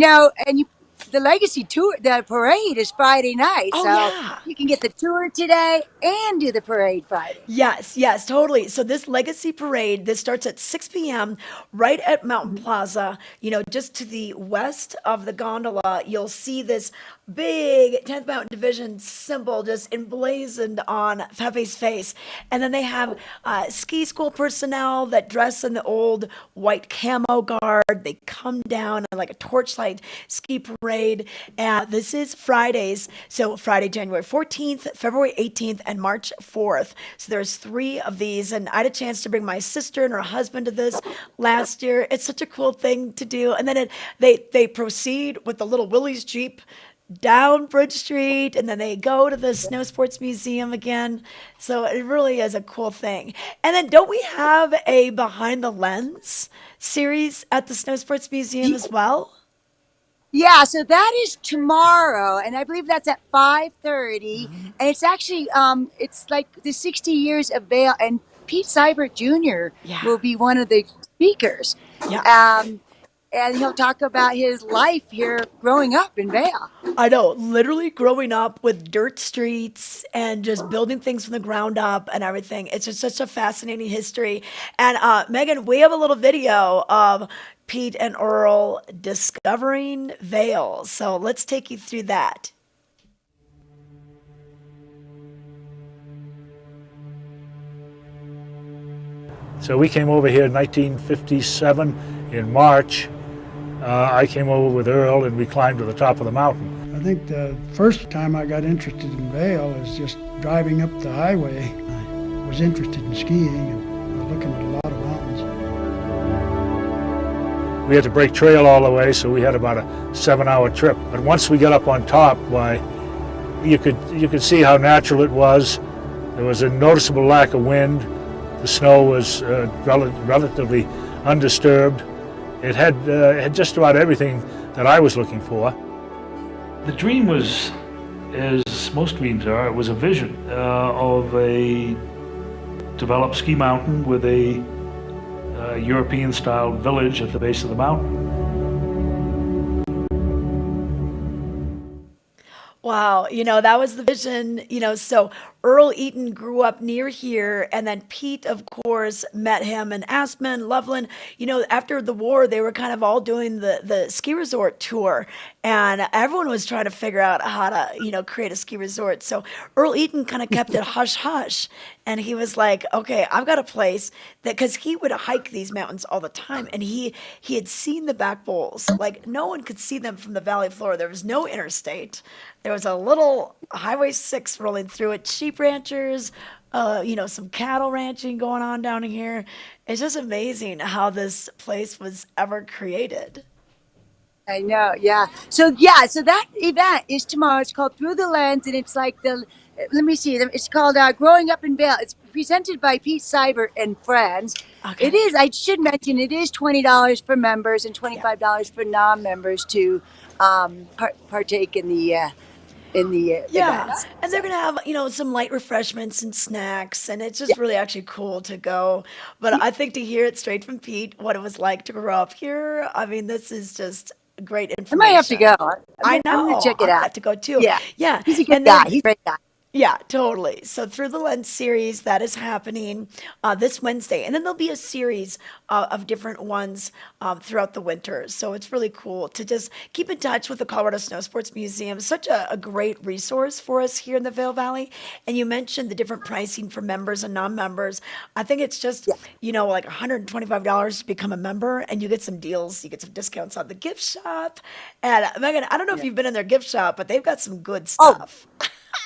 the Legacy tour, the parade is Friday night, Oh, so yeah. you can get the tour today and do the parade Friday. Yes, yes, totally. So this Legacy Parade, this starts at 6 p.m. right at Mountain Mhm. Plaza. Just to the west of the gondola, you'll see this big 10th Mountain Division symbol just emblazoned on Pepe's face. And then they have ski school personnel that dress in the old white camo guard. They come down on like a torchlight ski parade. And this is Fridays. So Friday, January 14th, February 18th, and March 4th. So there's 3 of these. And I had a chance to bring my sister and her husband to this last year. It's such a cool thing to do. And then they proceed with the little Willie's Jeep down Bridge Street, and then they go to the Snow Sports Museum again. So it really is a cool thing. And then don't we have a Behind the Lens series at the Snow Sports Museum as well? Yeah, so that is tomorrow, and I believe that's at 5:30. And it's actually it's like the 60 years of Vail, and Pete Seibert Jr. Yeah. will be one of the speakers. Yeah. And he'll talk about his life here growing up in Vail. I know, literally growing up with dirt streets and just building things from the ground up and everything. It's just such a fascinating history. And Megan, we have a little video of Pete and Earl discovering Vail. So let's take you through that. So we came over here in 1957 in March. I came over with Earl and we climbed to the top of the mountain. I think the first time I got interested in Vail is just driving up the highway. I was interested in skiing and looking at a lot of mountains. We had to break trail all the way, so we had about a 7-hour trip. But once we got up on top, why, you could see how natural it was. There was a noticeable lack of wind. The snow was relatively undisturbed. It had just about everything that I was looking for. The dream was, as most dreams are, it was a vision of a developed ski mountain with a European-style village at the base of the mountain. Wow, that was the vision, so Earl Eaton grew up near here, and then Pete, of course, met him in Aspen, Loveland. After the war, they were kind of all doing the ski resort tour, and everyone was trying to figure out how to, create a ski resort. So Earl Eaton kind of kept it hush-hush, and he was like, okay, I've got a place that, because he would hike these mountains all the time, and he had seen the back bowls. Like, no one could see them from the valley floor. There was no interstate. There was a little Highway 6 rolling through it, sheep ranchers, some cattle ranching going on down here. It's just amazing how this place was ever created. I know, yeah. So that event is tomorrow. It's called Through the Lens, and it's like let me see, it's called Growing Up in Vail. It's presented by Pete Seibert and friends. Okay. It is, I should mention, it is $20 for members and $25 for non-members to partake in the events. And they're gonna have some light refreshments and snacks, and it's just really actually cool to go. But I think to hear it straight from Pete, what it was like to grow up here, I mean, this is just great I information. might have to go. I know. I'm gonna check it I out. have to go too. Yeah. Yeah. He's a good And then- guy. He's a great guy. Yeah, totally. So Through the Lens series, that is happening this Wednesday. And then there'll be a series of different ones throughout the winter. So it's really cool to just keep in touch with the Colorado Snow Sports Museum. Such a great resource for us here in the Vail Valley. And you mentioned the different pricing for members and non-members. I think it's just, like $125 to become a member, and you get some deals. You get some discounts on the gift shop. And Megan, I don't know if you've been in their gift shop, but they've got some good stuff.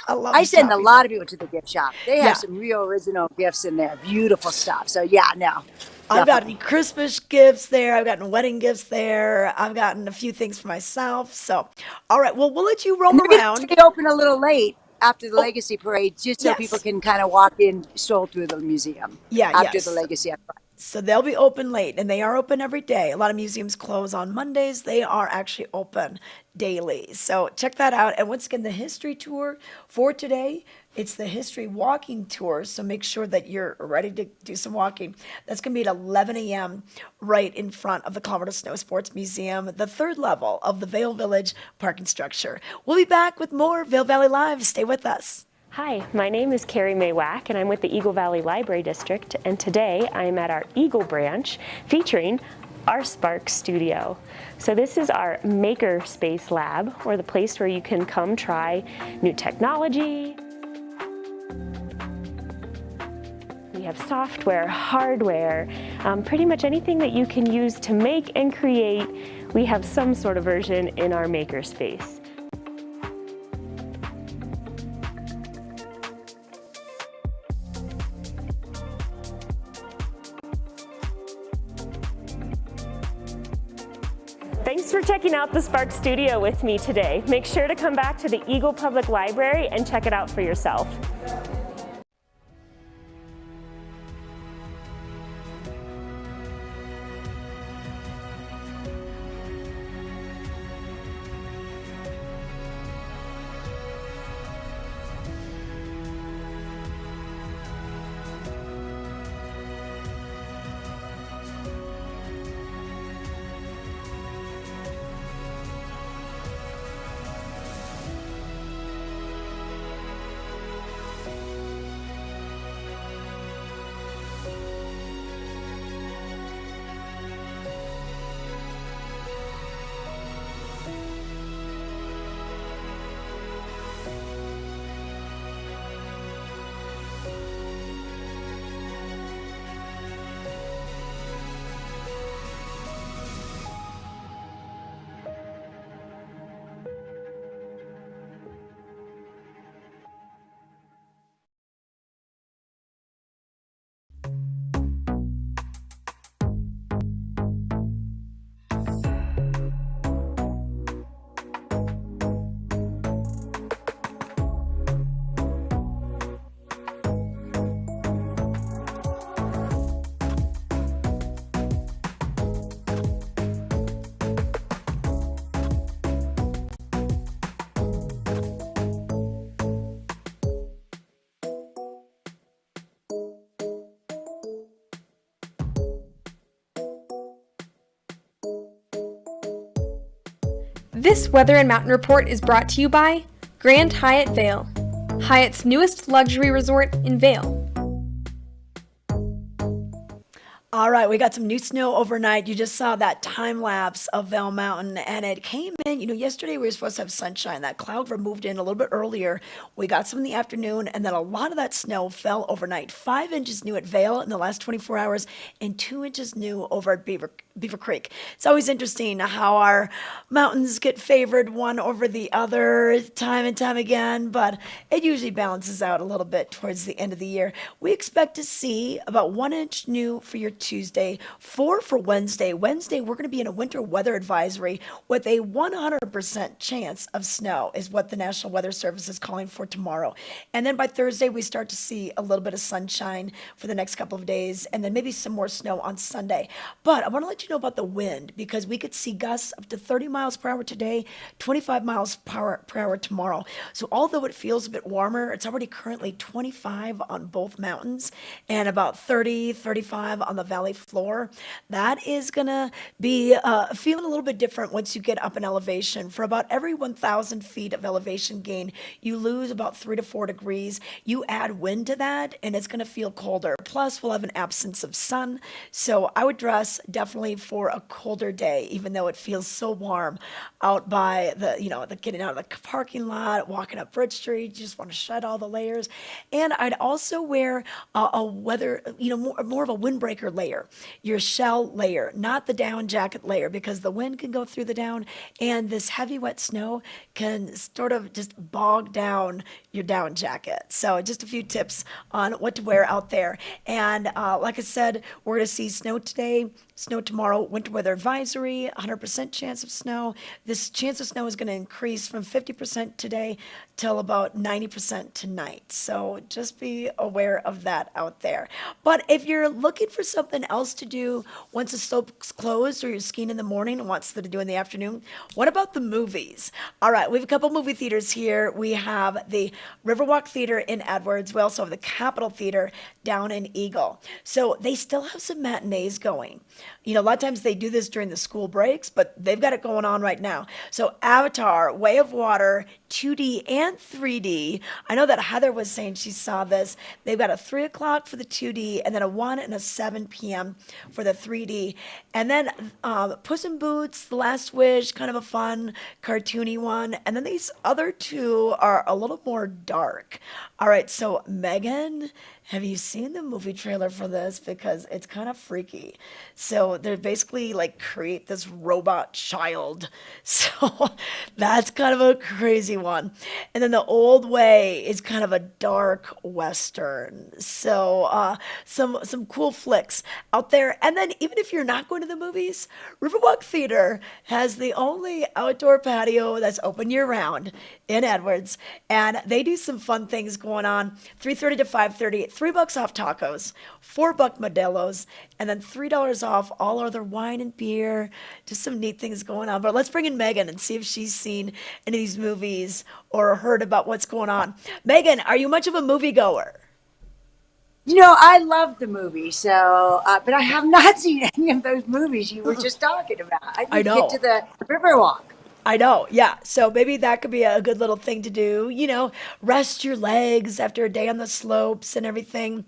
I send a lot of people to the gift shop. They have Yeah. some real original gifts in there. Beautiful stuff. So yeah, no. I've definitely. gotten Christmas gifts there. I've gotten wedding gifts there. I've gotten a few things for myself. So, all right. Well, we'll let you roam And they're going around. to stay open a little late after the Legacy Parade, just so yes. people can kind of walk in, stroll through the museum. Yeah, After yes. the Legacy on Friday. So they'll be open late, and they are open every day. A lot of museums close on Mondays. They are actually open daily. So check that out. And once again, the history tour for today, It's the history walking tour, so make sure that you're ready to do some walking. That's going to be at 11 a.m. right in front of the Colorado Snow Sports Museum, the third level of the Vail Village parking structure. We'll be back with more Vail Valley Live. Stay with us. Hi, my name is Carrie Mae Wack, and I'm with the Eagle Valley Library District, and today I'm at our Eagle branch featuring our Spark Studio. So this is our maker space lab, or the place where you can come try new technology. We have software, hardware, pretty much anything that you can use to make and create. We have some sort of version in our maker space. Thanks for checking out the Spark Studio with me today. Make sure to come back to the Eagle Public Library and check it out for yourself. This Weather and Mountain Report is brought to you by Grand Hyatt Vail, Hyatt's newest luxury resort in Vail. All right, we got some new snow overnight. You just saw that time lapse of Vail Mountain, and it came in. Yesterday we were supposed to have sunshine. That cloud moved in a little bit earlier. We got some in the afternoon, and then a lot of that snow fell overnight. 5 inches new at Vail in the last 24 hours, and 2 inches new over at Beaver Creek. It's always interesting how our mountains get favored one over the other time and time again, but it usually balances out a little bit towards the end of the year. We expect to see about 1 inch new for your Tuesday, 4 for Wednesday. Wednesday, we're going to be in a winter weather advisory with a 100% chance of snow is what the National Weather Service is calling for tomorrow. And then by Thursday, we start to see a little bit of sunshine for the next couple of days, and then maybe some more snow on Sunday. But I want to let you know about the wind, because we could see gusts up to 30 miles per hour today, 25 miles per hour tomorrow. So although it feels a bit warmer, it's already currently 25 on both mountains and about 30, 35 on the valley floor. That is going to be feeling a little bit different once you get up in elevation. For about every 1,000 feet of elevation gain, you lose about 3 to 4 degrees. You add wind to that, and it's going to feel colder. Plus, we'll have an absence of sun. So I would dress definitely for a colder day, even though it feels so warm out by the getting out of the parking lot, walking up Bridge Street. You just want to shed all the layers. And I'd also wear a weather, more of a windbreaker layer, your shell layer, not the down jacket layer, because the wind can go through the down, and this heavy wet snow can sort of just bog down your down jacket. So just a few tips on what to wear out there. And like I said, we're going to see snow today, snow tomorrow, winter weather advisory, 100% chance of snow. This chance of snow is going to increase from 50% today till about 90% tonight. So just be aware of that out there. But if you're looking for some something else to do once the slope's closed or you're skiing in the morning and want something to do in the afternoon? What about the movies? All right, we have a couple movie theaters here. We have the Riverwalk Theater in Edwards. We also have the Capitol Theater down in Eagle. So they still have some matinees going. A lot of times they do this during the school breaks, but they've got it going on right now. So Avatar, Way of Water, 2D and 3D. I know that Heather was saying she saw this. They've got a 3 o'clock for the 2D and then a 1 and a 7 p.m. for the 3D. And then Puss in Boots, The Last Wish, kind of a fun, cartoony one. And then these other two are a little more dark. All right, so Megan, have you seen the movie trailer for this? Because it's kind of freaky. So they basically like create this robot child. So that's kind of a crazy one. And then The Old Way is kind of a dark western. So some cool flicks out there. And then even if you're not going to the movies, Riverwalk Theater has the only outdoor patio that's open year round in Edwards. And they do some fun things going on. 3:30 to 5:30, $3 off tacos, $4 Modelo's, and then $3 off all other wine and beer. Just some neat things going on. But let's bring in Megan and see if she's seen any of these movies or heard about what's going on. Megan, are you much of a moviegoer? I love the movie, so but I have not seen any of those movies you were just talking about. I need to get to the Riverwalk. I know, yeah. So maybe that could be a good little thing to do, rest your legs after a day on the slopes and everything.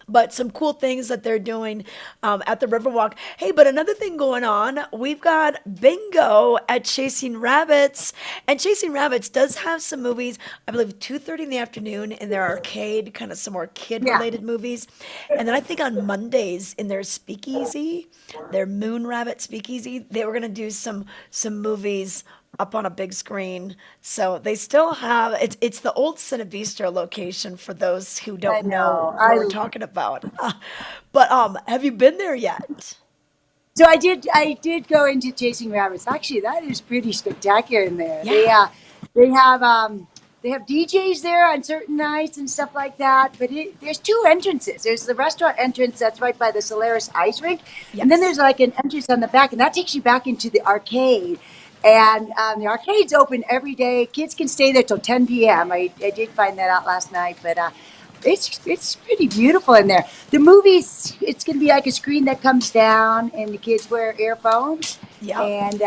But some cool things that they're doing at the Riverwalk. Hey, but another thing going on, we've got bingo at Chasing Rabbits. And Chasing Rabbits does have some movies, I believe 2:30 in the afternoon in their arcade, kind of some more kid-related movies. And then I think on Mondays in their speakeasy, their Moon Rabbit speakeasy, they were going to do some movies up on a big screen. So they still have it's the old Cinebistro location for those who don't know what we're talking about. But have you been there yet? So I did go into Chasing Rabbits. Actually, that is pretty spectacular in there. Yeah. They have DJs there on certain nights and stuff like that. But there's two entrances. There's the restaurant entrance that's right by the Solaris ice rink, and then there's like an entrance on the back, and that takes you back into the arcade. And the arcade's open every day. Kids can stay there till 10 p.m. I did find that out last night, but it's pretty beautiful in there. The movies, it's going to be like a screen that comes down, and the kids wear earphones, and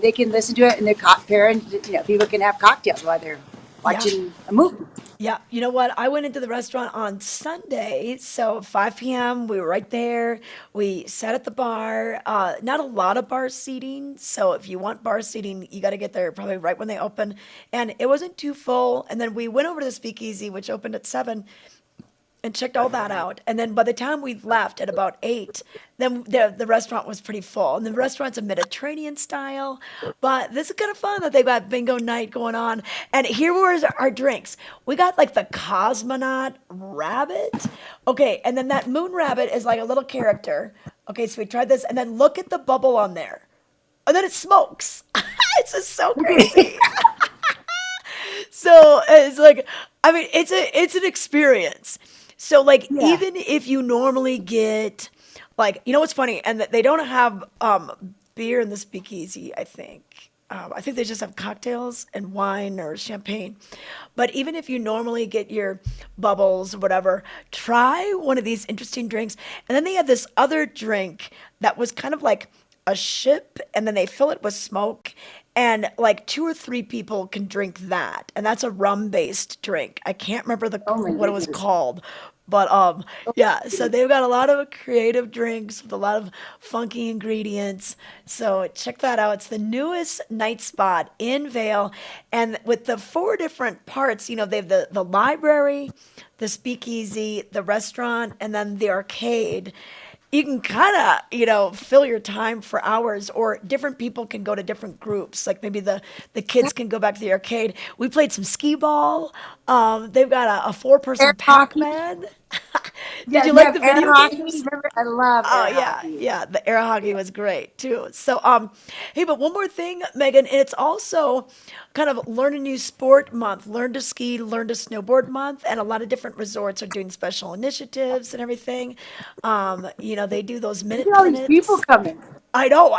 they can listen to it, and their parents, people can have cocktails while they're watching a movie. Yeah, you know what? I went into the restaurant on Sunday, so 5 p.m. we were right there. We sat at the bar. Not a lot of bar seating, so if you want bar seating, you got to get there probably right when they open. And it wasn't too full. And then we went over to the Speakeasy, which opened at 7, and checked all that out. And then by the time we left at about 8, then the restaurant was pretty full. And the restaurant's a Mediterranean style, but this is kind of fun that they've got bingo night going on. And here were our drinks. We got like the cosmonaut rabbit. Okay, and then that moon rabbit is like a little character. Okay, so we tried this, and then look at the bubble on there. And then it smokes. It's just so crazy. So it's like, I mean, it's an experience. So like, even if you normally get like, what's funny, and they don't have beer in the Speakeasy, I think. I think they just have cocktails and wine or champagne. But even if you normally get your bubbles or whatever, try one of these interesting drinks. And then they had this other drink that was kind of like a ship, and then they fill it with smoke. And like 2 or 3 people can drink that. And that's a rum-based drink. I can't remember what it was called. But yeah, so they've got a lot of creative drinks with a lot of funky ingredients. So check that out. It's the newest night spot in Vail. And with the 4 different parts, they have the library, the speakeasy, the restaurant, and then the arcade. You can kind of, fill your time for hours, or different people can go to different groups. Like maybe the kids can go back to the arcade. We played some skee ball. They've got a 4-person Pac-Man. Did you they like have the air video hockey. games? Remember, I love Oh air yeah, hockey. yeah. The air hockey was great too. So hey, but one more thing, Megan, it's also kind of learn a new sport month, learn to ski, learn to snowboard month, and a lot of different resorts are doing special initiatives and everything. They do those Look at all these people minutes. coming. I know.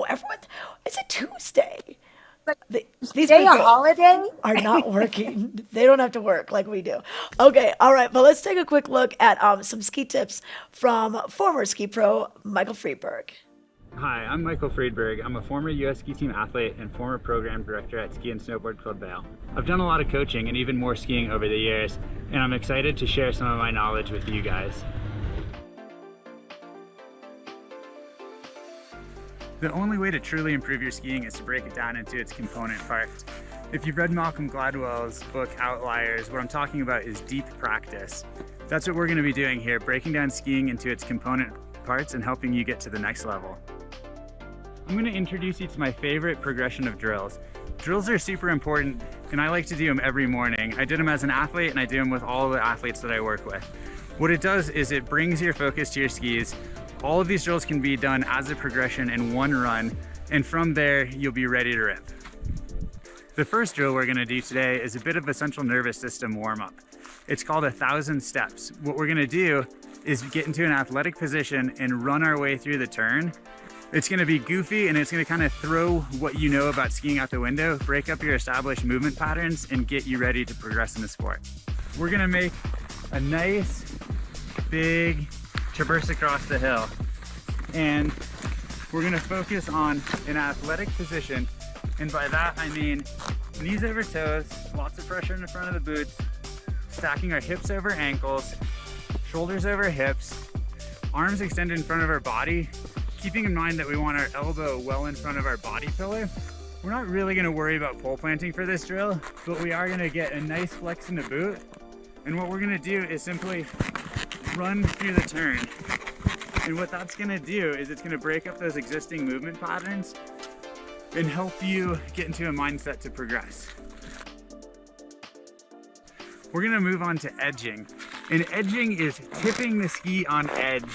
Everyone, it's a Tuesday. Like, These today a people holiday? are not working. They don't have to work like we do. Okay, all right, but let's take a quick look at some ski tips from former ski pro Michael Friedberg. Hi, I'm Michael Friedberg. I'm a former U.S. ski team athlete and former program director at Ski and Snowboard Club Vail. I've done a lot of coaching and even more skiing over the years, and I'm excited to share some of my knowledge with you guys. The only way to truly improve your skiing is to break it down into its component parts. If you've read Malcolm Gladwell's book Outliers, what I'm talking about is deep practice. That's what we're going to be doing here, breaking down skiing into its component parts and helping you get to the next level. I'm going to introduce you to my favorite progression of drills. Drills are super important, and I like to do them every morning. I did them as an athlete, and I do them with all the athletes that I work with. What it does is it brings your focus to your skis. All of these drills can be done as a progression in one run, and from there, you'll be ready to rip. The first drill we're going to do today is a bit of a central nervous system warm-up. It's called 1,000 steps. What we're going to do is get into an athletic position and run our way through the turn. It's going to be goofy, and it's going to kind of throw what you know about skiing out the window, break up your established movement patterns, and get you ready to progress in the sport. We're going to make a nice, big traverse across the hill, and we're going to focus on an athletic position, and by that I mean knees over toes, lots of pressure in the front of the boots, stacking our hips over ankles, shoulders over hips, arms extended in front of our body, keeping in mind that we want our elbow well in front of our body pillar. We're not really going to worry about pole planting for this drill, but we are going to get a nice flex in the boot, and what we're going to do is simply run through the turn. And what that's going to do is it's going to break up those existing movement patterns and help you get into a mindset to progress. We're going to move on to edging. And edging is tipping the ski on edge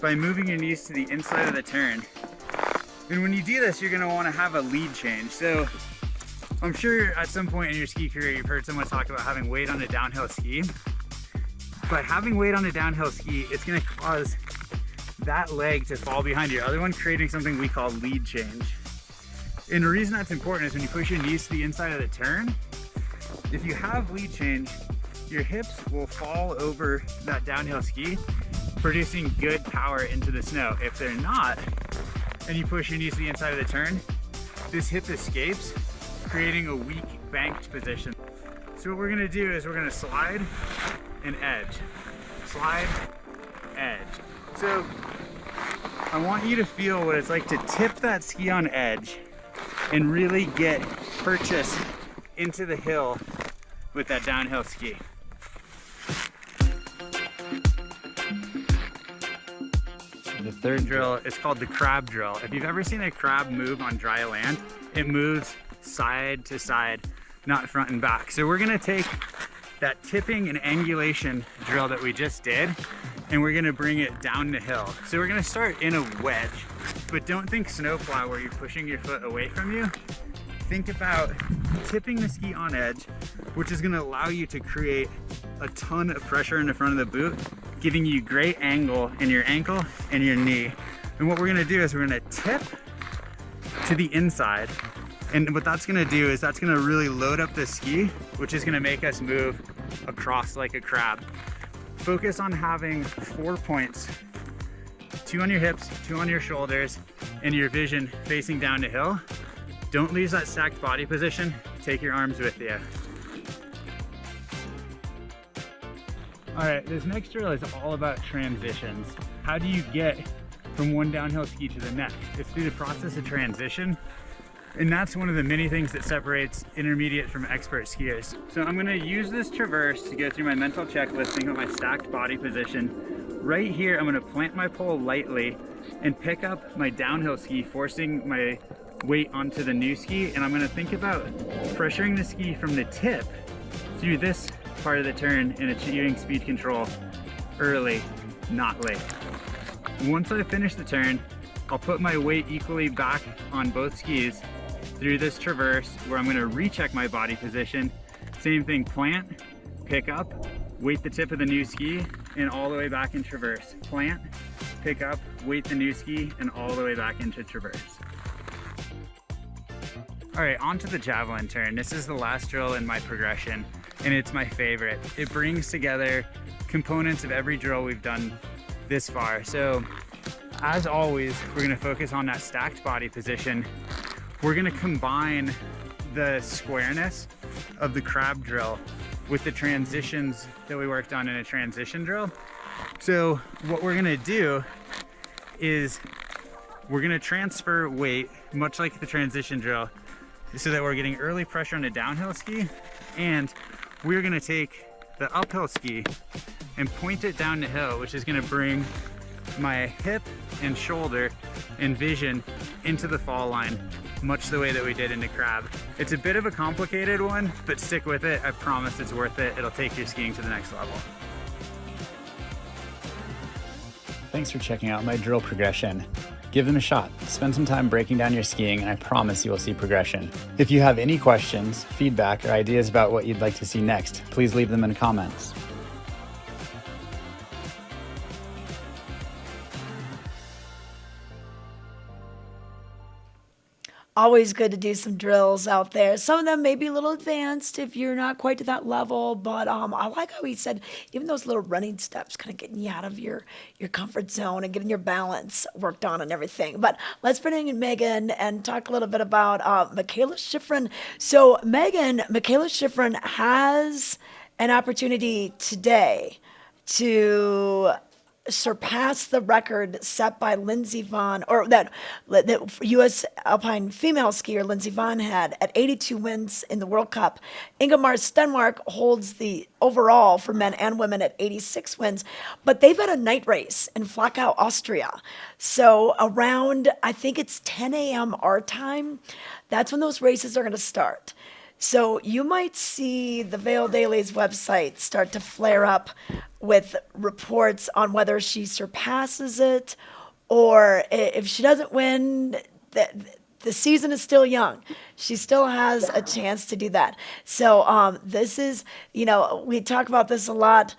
by moving your knees to the inside of the turn. And when you do this, you're going to want to have a lead change. So I'm sure at some point in your ski career you've heard someone talk about having weight on a downhill ski. By having weight on a downhill ski, it's going to cause that leg to fall behind your other one, creating something we call lead change. And the reason that's important is when you push your knees to the inside of the turn, if you have lead change, your hips will fall over that downhill ski, producing good power into the snow. If they're not, and you push your knees to the inside of the turn, this hip escapes, creating a weak banked position. So what we're going to do is we're going to slide and edge, slide, edge. So I want you to feel what it's like to tip that ski on edge and really get purchase into the hill with that downhill ski. The third drill is called the crab drill. If you've ever seen a crab move on dry land, it moves side to side, not front and back. So we're going to take that tipping and angulation drill that we just did, and we're gonna bring it down the hill. So we're gonna start in a wedge, but don't think snowplow where you're pushing your foot away from you. Think about tipping the ski on edge, which is gonna allow you to create a ton of pressure in the front of the boot, giving you great angle in your ankle and your knee. And what we're gonna do is we're gonna tip to the inside. And what that's gonna do is that's gonna really load up the ski, which is gonna make us move across like a crab. Focus on having 4 points, 2 on your hips, 2 on your shoulders, and your vision facing down the hill. Don't lose that stacked body position. Take your arms with you. All right, this next drill is all about transitions. How do you get from one downhill ski to the next? It's through the process of transition. And that's one of the many things that separates intermediate from expert skiers. So I'm gonna use this traverse to go through my mental checklist, think about my stacked body position. Right here, I'm gonna plant my pole lightly and pick up my downhill ski, forcing my weight onto the new ski. And I'm gonna think about pressuring the ski from the tip through this part of the turn and achieving speed control early, not late. Once I finish the turn, I'll put my weight equally back on both skis through this traverse where I'm gonna recheck my body position. Same thing, plant, pick up, weight the tip of the new ski, and all the way back in traverse. Plant, pick up, weight the new ski, and all the way back into traverse. All right, on to the javelin turn. This is the last drill in my progression, and it's my favorite. It brings together components of every drill we've done this far. So, as always, we're gonna focus on that stacked body position. We're gonna combine the squareness of the crab drill with the transitions that we worked on in a transition drill. So what we're gonna do is we're gonna transfer weight, much like the transition drill, so that we're getting early pressure on a downhill ski, and we're gonna take the uphill ski and point it down the hill, which is gonna bring my hip and shoulder and vision into the fall line, much the way that we did in the crab. It's a bit of a complicated one, but stick with it. I promise it's worth it. It'll take your skiing to the next level. Thanks for checking out my drill progression. Give them a shot. Spend some time breaking down your skiing, and I promise you will see progression. If you have any questions, feedback, or ideas about what you'd like to see next, please leave them in the comments. Always good to do some drills out there. Some of them may be a little advanced if you're not quite to that level, but I like how he said even those little running steps, kind of getting you out of your comfort zone and getting your balance worked on and everything. But let's bring in Megan and talk a little bit about Michaela Schifrin. So Michaela Schifrin has an opportunity today to surpass the record set by Lindsey Vonn, or that U.S. Alpine female skier Lindsey Vonn had at 82 wins in the World Cup. Ingemar Stenmark holds the overall for men and women at 86 wins, but they've had a night race in Flachau, Austria. So around, I think it's 10 a.m. our time, that's when those races are going to start. So you might see the Vail Daily's website start to flare up with reports on whether she surpasses it, or if she doesn't win, the season is still young. She still has a chance to do that. So this is, we talk about this a lot.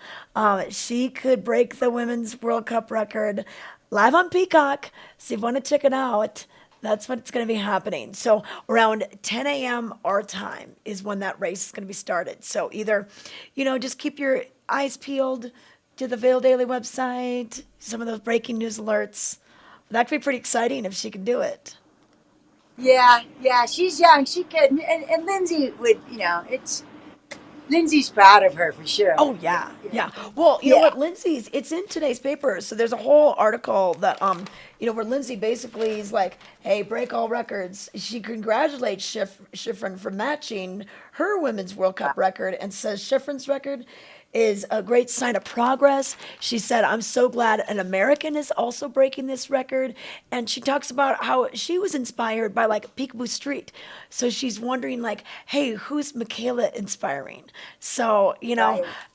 She could break the Women's World Cup record live on Peacock. So if you want to check it out, that's when it's going to be happening. So around 10 a.m. our time is when that race is going to be started. So either, just keep your eyes peeled to the Vail Daily website, some of those breaking news alerts. That could be pretty exciting if she can do it. Yeah, she's young. She could, and Lindsay would, Lindsay's proud of her for sure. Oh, yeah. Well, you know what, Lindsay's, it's in today's paper. So there's a whole article that, where Lindsay basically is like, hey, break all records. She congratulates Schifrin for matching her Women's World Cup record and says Schifrin's record is a great sign of progress. She said, I'm so glad an American is also breaking this record. And she talks about how she was inspired by Peekaboo Street. So she's wondering hey, who's Michaela inspiring? So,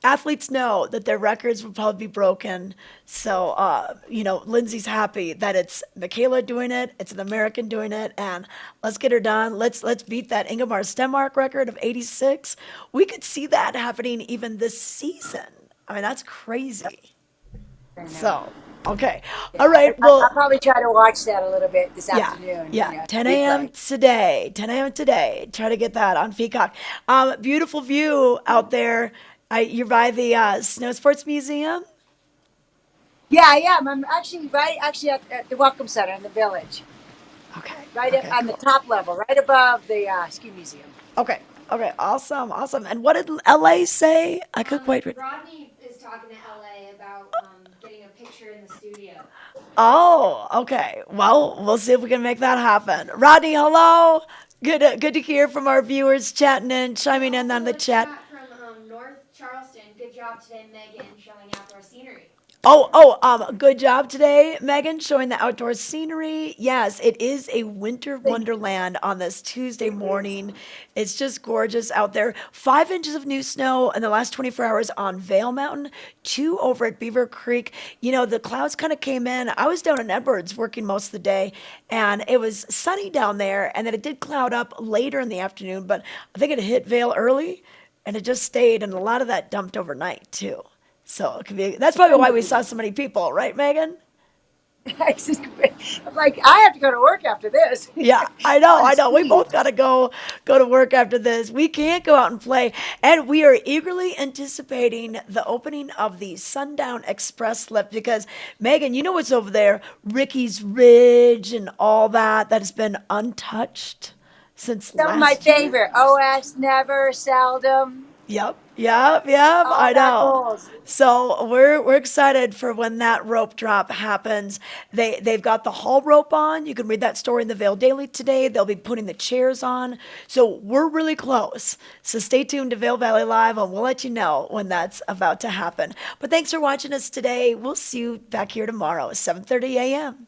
athletes know that their records will probably be broken. So, Lindsay's happy that it's Michaela doing it. It's an American doing it. And let's get her done. Let's beat that Ingemar Stenmark record of 86. We could see that happening even this season. I mean, that's crazy. So, okay. All right. Well, I'll probably try to watch that a little bit this afternoon. Yeah, 10 a.m. today. 10 a.m. today. Try to get that on Peacock. Beautiful view out there. You're by the Snow Sports Museum? Yeah, I am. I'm actually at the Welcome Center in the village. Okay. Right up on the top level, right above the ski museum. Okay. Awesome. And what did LA say? I could quite read. Rodney is talking to LA about getting a picture in the studio. Oh, okay. Well, we'll see if we can make that happen. Rodney, hello. Good to hear from our viewers chatting in, chiming in on the chat. From North Charleston. Good job today, Megan, showing outdoor scenery. Good job today, Megan, showing the outdoor scenery. Yes, it is a winter wonderland on this Tuesday morning. It's just gorgeous out there. 5 inches of new snow in the last 24 hours on Vail Mountain, 2 over at Beaver Creek. You know, the clouds kind of came in. I was down in Edwards working most of the day, and it was sunny down there, and then it did cloud up later in the afternoon, but I think it hit Vail early, and it just stayed, and a lot of that dumped overnight, too. So it could be, that's probably why we saw so many people, right, Megan? I'm like, I have to go to work after this. Yeah, I know. We both got to go to work after this. We can't go out and play, and we are eagerly anticipating the opening of the Sundown Express lift because Megan, you know what's over there, Ricky's Ridge and all that has been untouched since Some of last my year. favorite. OS never, seldom. Yep. All I that know. goals. So we're excited for when that rope drop happens. They've got the haul rope on. You can read that story in the Vail Daily today. They'll be putting the chairs on. So we're really close. So stay tuned to Vail Valley Live and we'll let you know when that's about to happen. But thanks for watching us today. We'll see you back here tomorrow at 7:30 a.m.